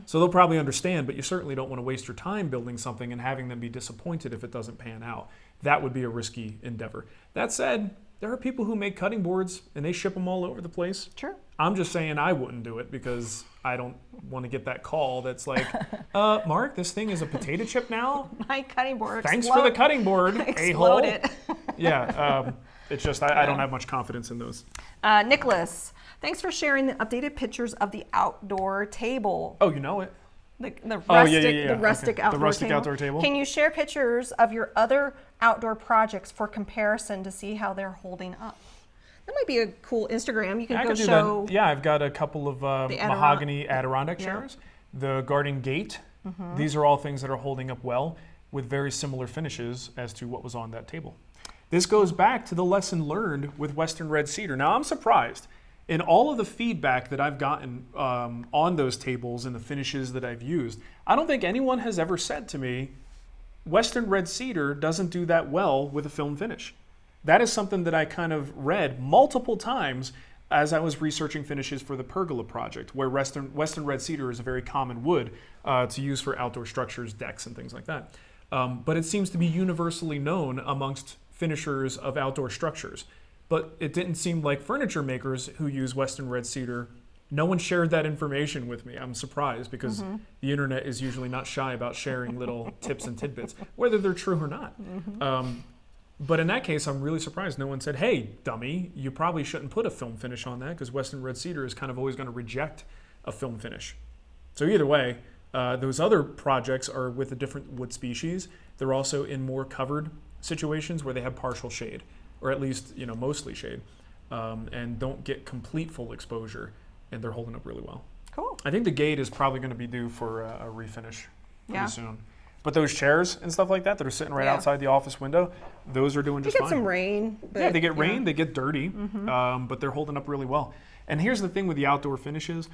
So they'll probably understand, but you certainly don't want to waste your time building something and having them be disappointed if it doesn't pan out. That would be a risky endeavor. That said, there are people who make cutting boards and they ship them all over the place. Sure. I'm just saying I wouldn't do it because I don't want to get that call that's like, Mark, this thing is a potato chip now? My cutting board Thanks for the cutting board, a-hole. Exploded. Yeah, it's just I don't have much confidence in those. Nicholas, thanks for sharing the updated pictures of the outdoor table. Oh, you know it. The Okay. rustic outdoor The rustic table. outdoor table. Can you share pictures of your other outdoor projects for comparison to see how they're holding up? That might be a cool Instagram. You can I go could do show. that. Yeah, I've got a couple of mahogany Adirondack Yeah. chairs. The garden gate. These are all things that are holding up well with very similar finishes as to what was on that table. This goes back to the lesson learned with Western Red Cedar. Now, I'm surprised. In all of the feedback that I've gotten on those tables and the finishes that I've used, I don't think anyone has ever said to me, Western Red Cedar doesn't do that well with a film finish. That is something that I kind of read multiple times as I was researching finishes for the pergola project, where Western Red Cedar is a very common wood to use for outdoor structures, decks, and things like that. But it seems to be universally known amongst finishers of outdoor structures. But it didn't seem like furniture makers who use Western Red Cedar, no one shared that information with me. I'm surprised because the internet is usually not shy about sharing little tips and tidbits, whether they're true or not. But in that case, I'm really surprised no one said, hey, dummy, you probably shouldn't put a film finish on that because Western Red Cedar is kind of always going to reject a film finish. So either way, those other projects are with a different wood species. They're also in more covered situations where they have partial shade, or at least mostly shade, and don't get complete full exposure, and they're holding up really well. Cool. I think the gate is probably going to be due for a refinish pretty Yeah. soon. But those chairs and stuff like that that are sitting right outside the office window, those are doing You just get fine. some rain. But, Yeah, they get rain, they get dirty, but they're holding up really well. And here's the thing with the outdoor finishes.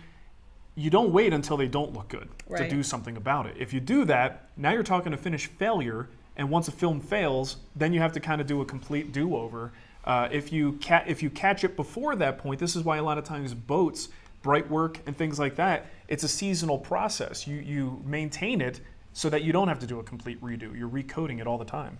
You don't wait until they don't look good to Right. do something about it. If you do that, now you're talking a finish failure, and once a film fails, then you have to kind of do a complete do-over. If you catch it before that point, this is why a lot of times boats, bright work, and things like that, it's a seasonal process. You maintain it so that you don't have to do a complete redo. You're recoating it all the time.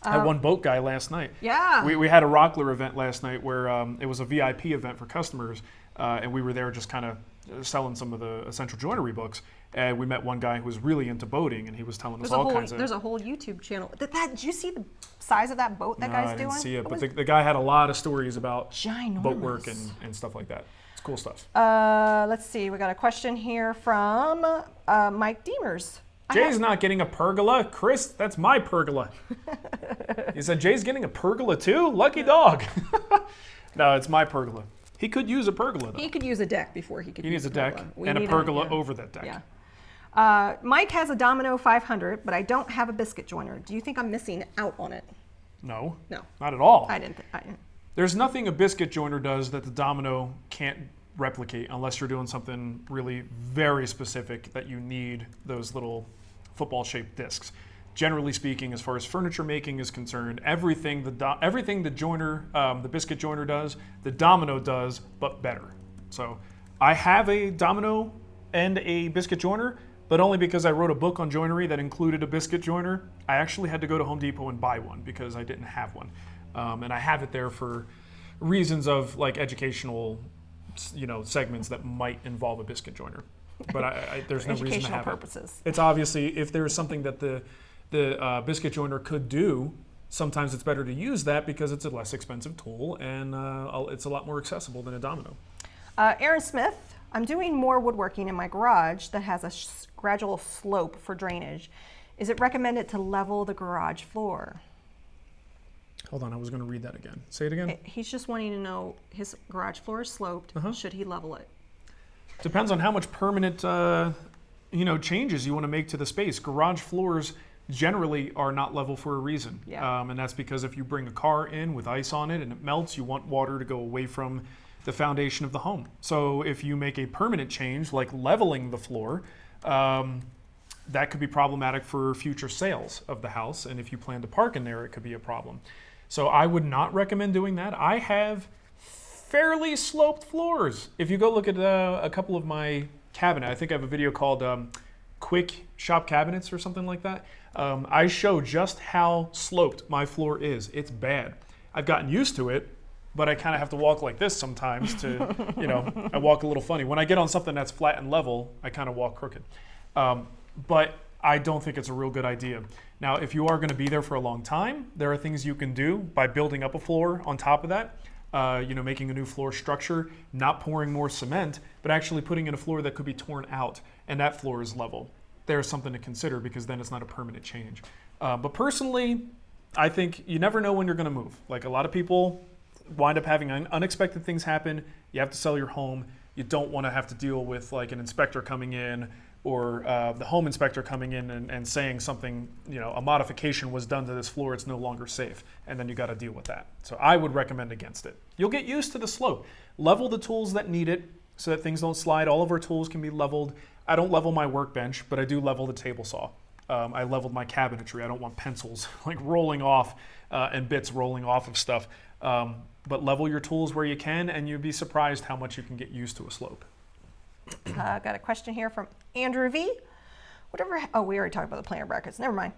I had one boat guy last night. Yeah. We had a Rockler event last night where it was a VIP event for customers, and we were there just kind of selling some of the essential joinery books. And we met one guy who was really into boating, and he was telling us all kinds of... There's a whole YouTube channel. Did you see the size of that boat that guy's I doing? didn't see it, but was the guy had a lot of stories about ginormous. boat work and stuff like that. It's cool stuff. Let's see. We got a question here from Mike Deemers. Jay's not getting a pergola. Chris, that's my pergola. He said, Jay's getting a pergola too? Lucky dog. No, it's my pergola. He could use a pergola, though. He could use a deck before he could He use needs a deck We and a need pergola over that deck. Yeah. Mike has a Domino 500, but I don't have a biscuit joiner. Do you think I'm missing out on it? No. No. Not at all. I didn't. There's nothing a biscuit joiner does that the Domino can't replicate unless you're doing something really very specific that you need those little football-shaped discs. Generally speaking, as far as furniture making is concerned, everything the joiner, the biscuit joiner does, the Domino does, but better. So I have a Domino and a biscuit joiner, but only because I wrote a book on joinery that included a biscuit joiner. I actually had to go to Home Depot and buy one because I didn't have one. And I have it there for reasons of like educational, segments that might involve a biscuit joiner. But there's no reason to have purposes. it. It's obviously, if there's something that the biscuit joiner could do sometimes it's better to use that because it's a less expensive tool and it's a lot more accessible than a Domino. Aaron Smith, I'm doing more woodworking in my garage that has a gradual slope for drainage. Is it recommended to level the garage floor? Hold on, I was going to read that again. Say it again. He's just wanting to know his garage floor is sloped. Should he level it? Depends on how much permanent changes you want to make to the space. Garage floors generally are not level for a reason. Yeah. And that's because if you bring a car in with ice on it and it melts, you want water to go away from the foundation of the home. So if you make a permanent change like leveling the floor, that could be problematic for future sales of the house. And if you plan to park in there, it could be a problem. So I would not recommend doing that. I have fairly sloped floors. If you go look at a couple of my cabinet, I think I have a video called Quick Shop Cabinets or something like that. I show just how sloped my floor is. It's bad. I've gotten used to it, but I kind of have to walk like this sometimes to, I walk a little funny. When I get on something that's flat and level, I kind of walk crooked. But I don't think it's a real good idea. Now, if you are going to be there for a long time, there are things you can do by building up a floor on top of that. Making a new floor structure, not pouring more cement, but actually putting in a floor that could be torn out, and that floor is level. There's something to consider because then it's not a permanent change. But personally, I think you never know when you're going to move. Like a lot of people wind up having unexpected things happen. You have to sell your home. You don't want to have to deal with like an inspector coming in or the home inspector coming in and saying something, a modification was done to this floor, it's no longer safe, and then you got to deal with that. So I would recommend against it. You'll get used to the slope. Level the tools that need it so that things don't slide. All of our tools can be leveled. I don't level my workbench, but I do level the table saw. I leveled my cabinetry. I don't want pencils like rolling off and bits rolling off of stuff. But level your tools where you can, and you'd be surprised how much you can get used to a slope. Got a question here from Andrew V. We already talked about the planer brackets. Never mind.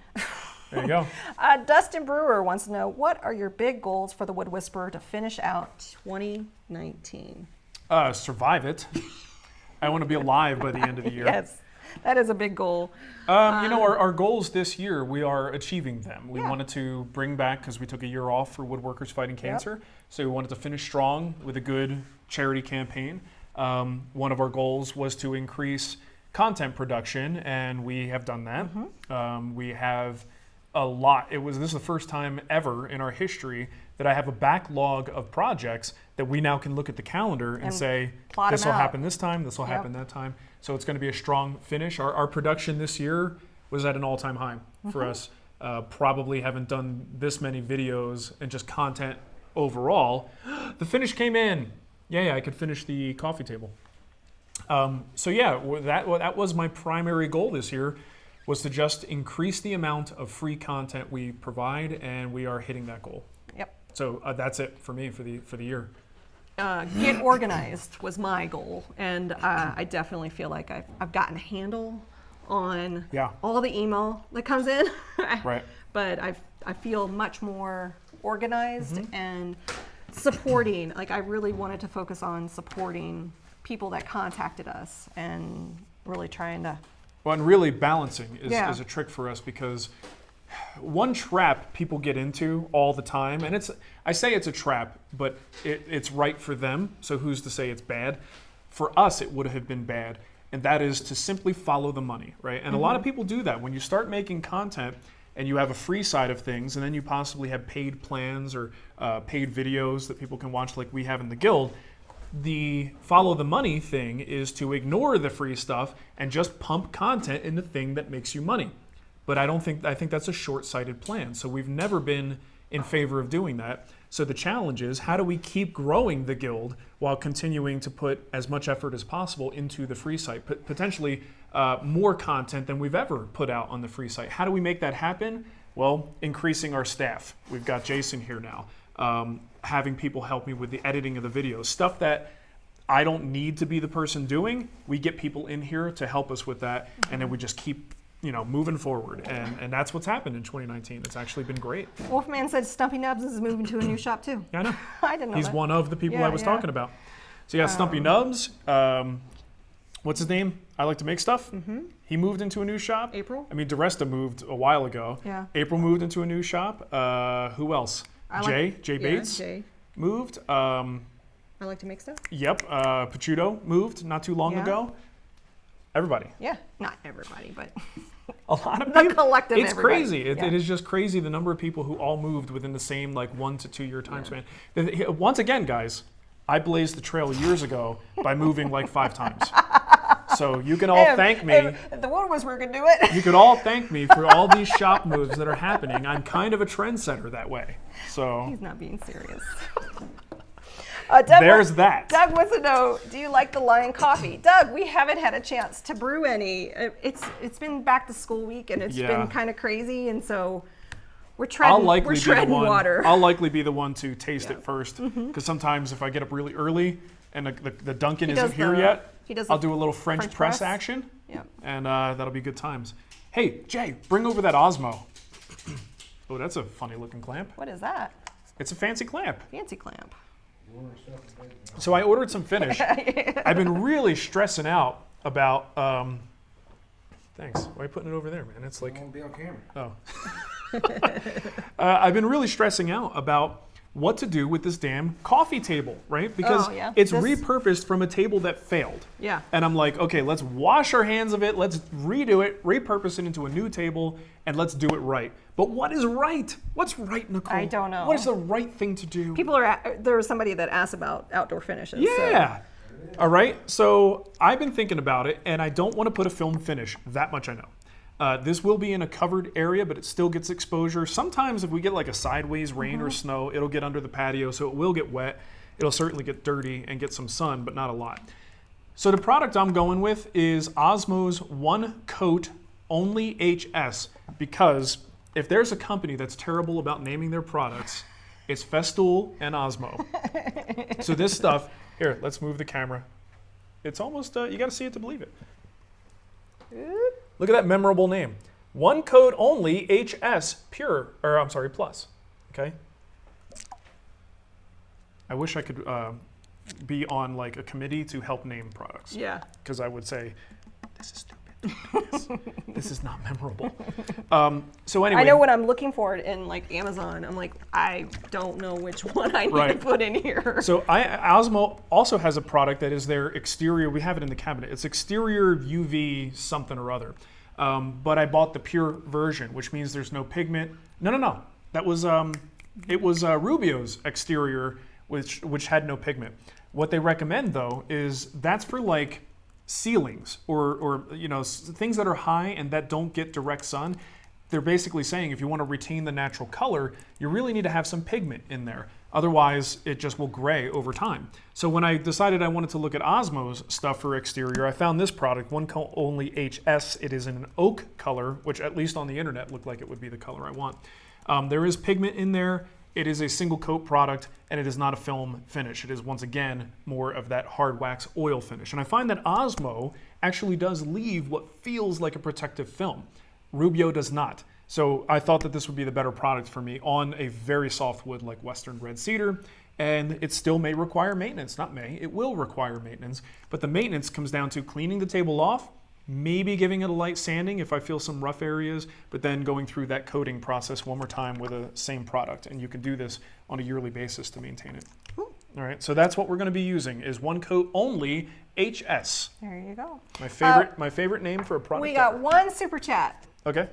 There you go. Dustin Brewer wants to know, what are your big goals for the Wood Whisperer to finish out 2019? Survive it. I want to be alive by the end of the year. Yes, that is a big goal. Our goals this year, we are achieving them. We Yeah. wanted to bring back, because we took a year off for WoodWorkers Fighting Cancer, so we wanted to finish strong with a good charity campaign. One of our goals was to increase content production, and we have done that. We have a lot. This is the first time ever in our history that I have a backlog of projects that we now can look at the calendar and say, plot this them will out. happen this time, this will happen that time. So it's going to be a strong finish. Our production this year was at an all-time high for us. Probably haven't done this many videos and just content overall. The finish came in. Yeah, I could finish the coffee table. That was my primary goal this year, was to just increase the amount of free content we provide, and we are hitting that goal. Yep. So that's it for me for the year. Get organized was my goal, and I definitely feel like I've gotten a handle on all the email that comes in. Right. But I feel much more organized and supporting. Like, I really wanted to focus on supporting people that contacted us and really trying to. Well, and really balancing is a trick for us, because one trap people get into all the time, and I say it's a trap, but it's right for them, so who's to say it's bad? For us, it would have been bad, and that is to simply follow the money, right? And a lot of people do that. When you start making content and you have a free side of things, and then you possibly have paid plans or paid videos that people can watch like we have in the Guild, the follow the money thing is to ignore the free stuff and just pump content in the thing that makes you money. But I think that's a short-sighted plan. So we've never been in favor of doing that. So the challenge is, how do we keep growing the Guild while continuing to put as much effort as possible into the free site, potentially more content than we've ever put out on the free site? How do we make that happen? Well, increasing our staff. We've got Jason here now. Having people help me with the editing of the videos, stuff that I don't need to be the person doing. We get people in here to help us with that, and then we just keep moving forward, and that's what's happened in 2019. It's actually been great. Wolfman said Stumpy Nubs is moving to a new shop too. Yeah, I know. I didn't know He's that. one of the people I was talking about. So yeah, Stumpy Nubs. what's his name? I Like to Make Stuff. He moved into a new shop. April? I mean, DeResta moved a while ago. Yeah. April moved into a new shop. Who else? Jay Bates Jay. moved. I Like to Make Stuff. Yep. Pachuto moved not too long ago. Everybody. Yeah, not everybody, but A lot of the people. collective. It's everybody. crazy. It is just crazy the number of people who all moved within the same like 1 to 2 year time span. Once again, guys, I blazed the trail years ago by moving like 5 times. So you can all thank me. If the Woodworkers were gonna do it. You could all thank me for all these shop moves that are happening. I'm kind of a trendsetter that way. So He's not being serious. there's that. Doug wants to know, do you like the Lion coffee? Doug, we haven't had a chance to brew any. It's been back to school week and it's been kind of crazy, and so we're treading water. I'll likely be the one to taste it first, because sometimes if I get up really early and the Dunkin' isn't here yet, I'll do a little French press action, and that'll be good times. Hey, Jay, bring over that OSMO. Oh, that's a funny looking clamp. What is that? It's a fancy clamp. Fancy clamp. So I ordered some finish. I've been really stressing out about. Thanks. Why are you putting it over there, man? It's like. Won't be on camera. Oh. I've been really stressing out about what to do with this damn coffee table, right? Because it's repurposed from a table that failed. Yeah. And I'm like, okay, let's wash our hands of it. Let's redo it, repurpose it into a new table, and let's do it right. But what is right? What's right, Nicole? I don't know. What is the right thing to do? There was somebody that asked about outdoor finishes. Yeah. So. All right. So I've been thinking about it, and I don't want to put a film finish. That much I know. This will be in a covered area, but it still gets exposure. Sometimes if we get like a sideways rain or snow, it'll get under the patio, so it will get wet. It'll certainly get dirty and get some sun, but not a lot. So the product I'm going with is OSMO's One Coat Only HS, because if there's a company that's terrible about naming their products, it's Festool and OSMO. So this stuff, here, let's move the camera. It's almost, you gotta see it to believe it. Look at that memorable name. One Coat Only HS Pure, or I'm sorry, Plus, okay? I wish I could be on like a committee to help name products. Yeah. Because I would say, this is stupid. This is not memorable. So anyway. I know what I'm looking for in like Amazon. I'm like, I don't know which one I need to put in here. So OSMO also has a product that is their exterior. We have it in the cabinet. It's exterior UV something or other. But I bought the pure version, which means there's no pigment. No. That was it was Rubio's exterior, which had no pigment. What they recommend though is that's for like ceilings or you know, things that are high and that don't get direct sun. They're basically saying if you want to retain the natural color, you really need to have some pigment in there. Otherwise, it just will gray over time. So when I decided I wanted to look at OSMO's stuff for exterior, I found this product, One Coat Only HS. It is in an oak color, which at least on the internet looked like it would be the color I want. There is pigment in there. It is a single coat product, and it is not a film finish. It is, once again, more of that hard wax oil finish. And I find that OSMO actually does leave what feels like a protective film. Rubio does not. So I thought that this would be the better product for me on a very soft wood like Western red cedar. And it still may require maintenance. Not may, it will require maintenance. But the maintenance comes down to cleaning the table off, maybe giving it a light sanding if I feel some rough areas, but then going through that coating process one more time with the same product. And you can do this on a yearly basis to maintain it. All right, so that's what we're gonna be using is One Coat Only HS. There you go. My favorite name for a product. We got one super chat. Okay.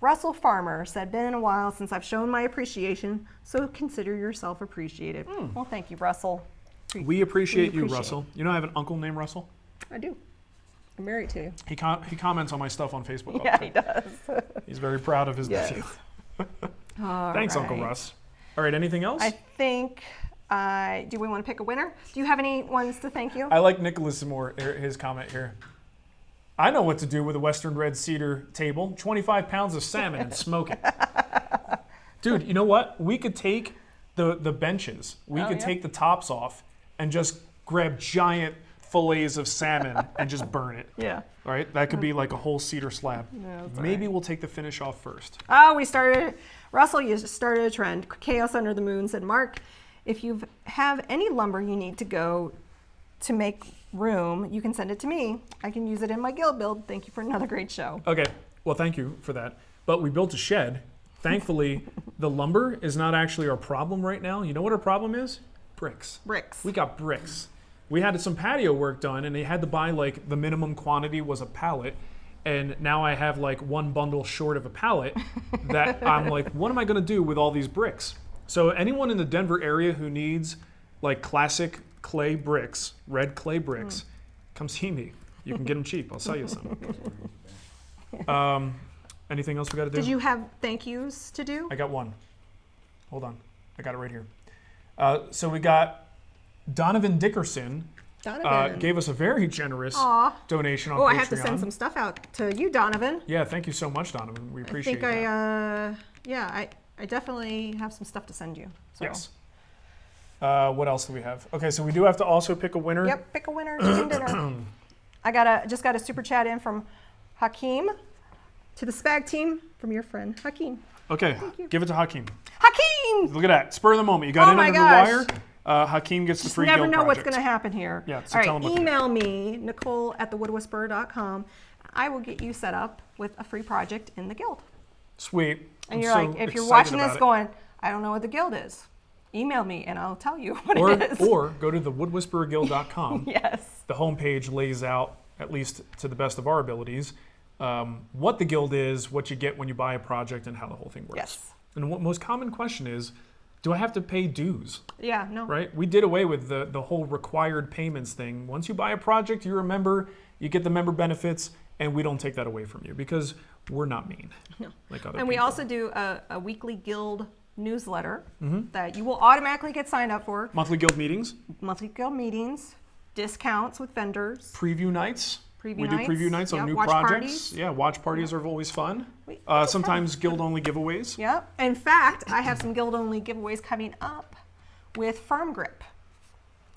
Russell Farmer said, been a while since I've shown my appreciation, so consider yourself appreciated. Well, thank you, Russell. We appreciate you, Russell. You know I have an uncle named Russell? I do. I'm married to you. He comments on my stuff on Facebook all the Yeah, time. he does. He's very proud of his nephew. Thanks, Uncle Russ. All right, anything else? I think, do we want to pick a winner? Do you have any ones to thank you? I like Nicholas Moore, his comment here. I know what to do with a Western red cedar table. 25 pounds of salmon and smoke it. Dude, you know what? We could take the benches. We could take the tops off and just grab giant fillets of salmon and just burn it. Yeah. All right? That could be like a whole cedar slab. No, Maybe we'll take the finish off first. Oh, Russell, you started a trend. Chaos Under the Moon said, Mark, if you have any lumber you need to go to make room, you can send it to me. I can use it in my guild build. Thank you for another great show. Okay, well, thank you for that. But we built a shed. Thankfully, the lumber is not actually our problem right now. You know what our problem is? Bricks. Bricks. We got bricks. We had some patio work done, and they had to buy, like, the minimum quantity was a pallet. And now I have, like, one bundle short of a pallet that I'm like, what am I going to do with all these bricks? So anyone in the Denver area who needs, like, classic clay bricks, red clay bricks, come see me. You can get them cheap. I'll sell you some. Anything else we got to do? Did you have thank yous to do? I got one. Hold on. I got it right here. So we got Donovan Dickerson. Donovan. Gave us a very generous donation on Patreon. Oh, I have to send some stuff out to you, Donovan. Yeah, thank you so much, Donovan. We appreciate that. I definitely have some stuff to send you. So. Yes. What else do we have? Okay, so we do have to also pick a winner. Yep, pick a winner, chicken dinner. I just got a super chat in from Hakeem to the Spag team from your friend Hakeem. Okay, give it to Hakeem. Hakeem! Look at that, spur of the moment. You got in under the wire. Hakeem gets the free Never guild know what's project. going to happen here. Yeah, so all tell right, him what to email me, nicole@thewoodwhisperer.com. I will get you set up with a free project in the guild. Sweet. And I'm you're so like, if you're excited watching about this it. going, I don't know what the guild is, email me and I'll tell you what it is. Or go to the woodwhispererguild.com. Yes. The homepage lays out, at least to the best of our abilities, what the guild is, what you get when you buy a project, and how the whole thing works. Yes. And what most common question is, do I have to pay dues? Yeah, no. Right? We did away with the whole required payments thing. Once you buy a project, you're a member, you get the member benefits, and we don't take that away from you because we're not mean. No. Like other And we people. also do a weekly guild newsletter that you will automatically get signed up for. Monthly guild meetings, Monthly guild meetings, discounts with vendors. preview nights. We do preview nights on yeah, new watch projects. Parties. Yeah, watch parties are always fun. We Sometimes guild-only giveaways. Yeah. In fact, I have some guild-only giveaways coming up with Firm Grip.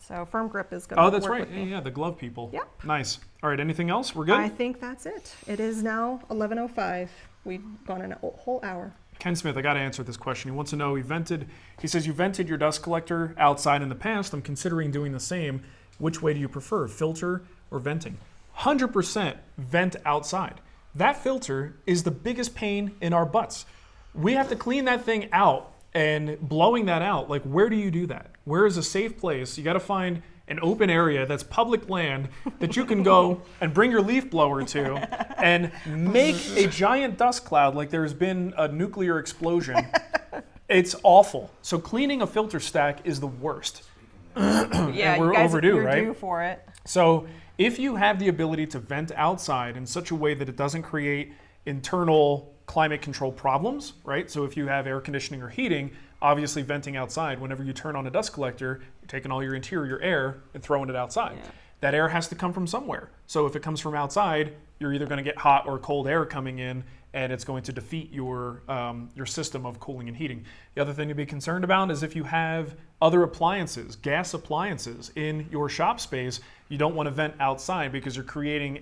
So Firm Grip is going to Oh, that's work right. with me. Yeah, the glove people. Yep. Nice. All right, anything else? We're good? I think that's it. It is now 11:05. We've gone an whole hour. Ken Smith, I got to answer this question. He wants to know, he says, you vented your dust collector outside in the past. I'm considering doing the same. Which way do you prefer, filter or venting? 100% vent outside. That filter is the biggest pain in our butts. We have to clean that thing out, and blowing that out, like, where do you do that? Where is a safe place? You got to find an open area that's public land that you can go and bring your leaf blower to and make a giant dust cloud like there's been a nuclear explosion. It's awful. So cleaning a filter stack is the worst. Yeah, we're you guys, overdue, you're right? due for it. So if you have the ability to vent outside in such a way that it doesn't create internal climate control problems, right? So if you have air conditioning or heating, obviously venting outside, whenever you turn on a dust collector, you're taking all your interior air and throwing it outside. Yeah. That air has to come from somewhere. So if it comes from outside, you're either going to get hot or cold air coming in, and it's going to defeat your system of cooling and heating. The other thing to be concerned about is if you have other appliances, gas appliances in your shop space, you don't want to vent outside because you're creating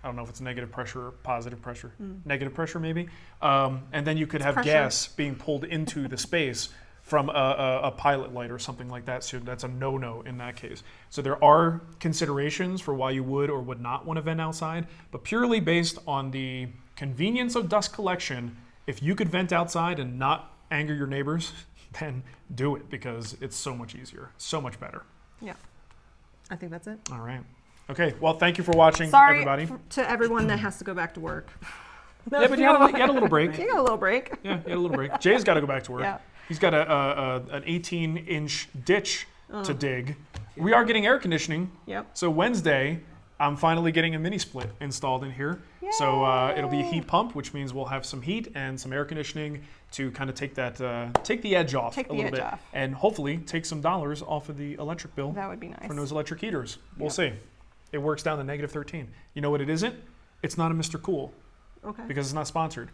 I don't know if it's negative pressure or positive pressure, negative pressure maybe, and then you could have pressure. gas being pulled into the space from a pilot light or something like that. So that's a no-no in that case. So there are considerations for why you would or would not want to vent outside, but purely based on the convenience of dust collection, if you could vent outside and not anger your neighbors, then do it because it's so much easier, so much better. Yeah. I think that's it. All right. Okay, well, thank you for watching, Sorry everybody. to everyone that has to go back to work. Yeah, but you had a little break. You got a little break. Yeah, you had a little break. Jay's got to go back to work. Yeah. He's got an 18-inch ditch to dig. We are getting air conditioning. Yep. So Wednesday, I'm finally getting a mini split installed in here. Yay. So it'll be a heat pump, which means we'll have some heat and some air conditioning to kind of take the edge off Take a the little edge bit, off. and hopefully take some dollars off of the electric bill That would be nice. from those electric heaters. We'll Yep. see. It works down to negative 13. You know what it isn't? It's not a Mr. Cool Okay. because it's not sponsored.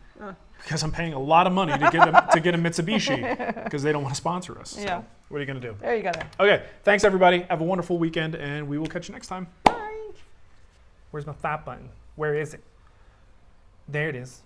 Because I'm paying a lot of money to get a Mitsubishi because they don't want to sponsor us. So Yeah. what are you going to do? There you go. Okay, thanks everybody. Have a wonderful weekend, and we will catch you next time. Bye. Where's my thought button? Where is it? There it is.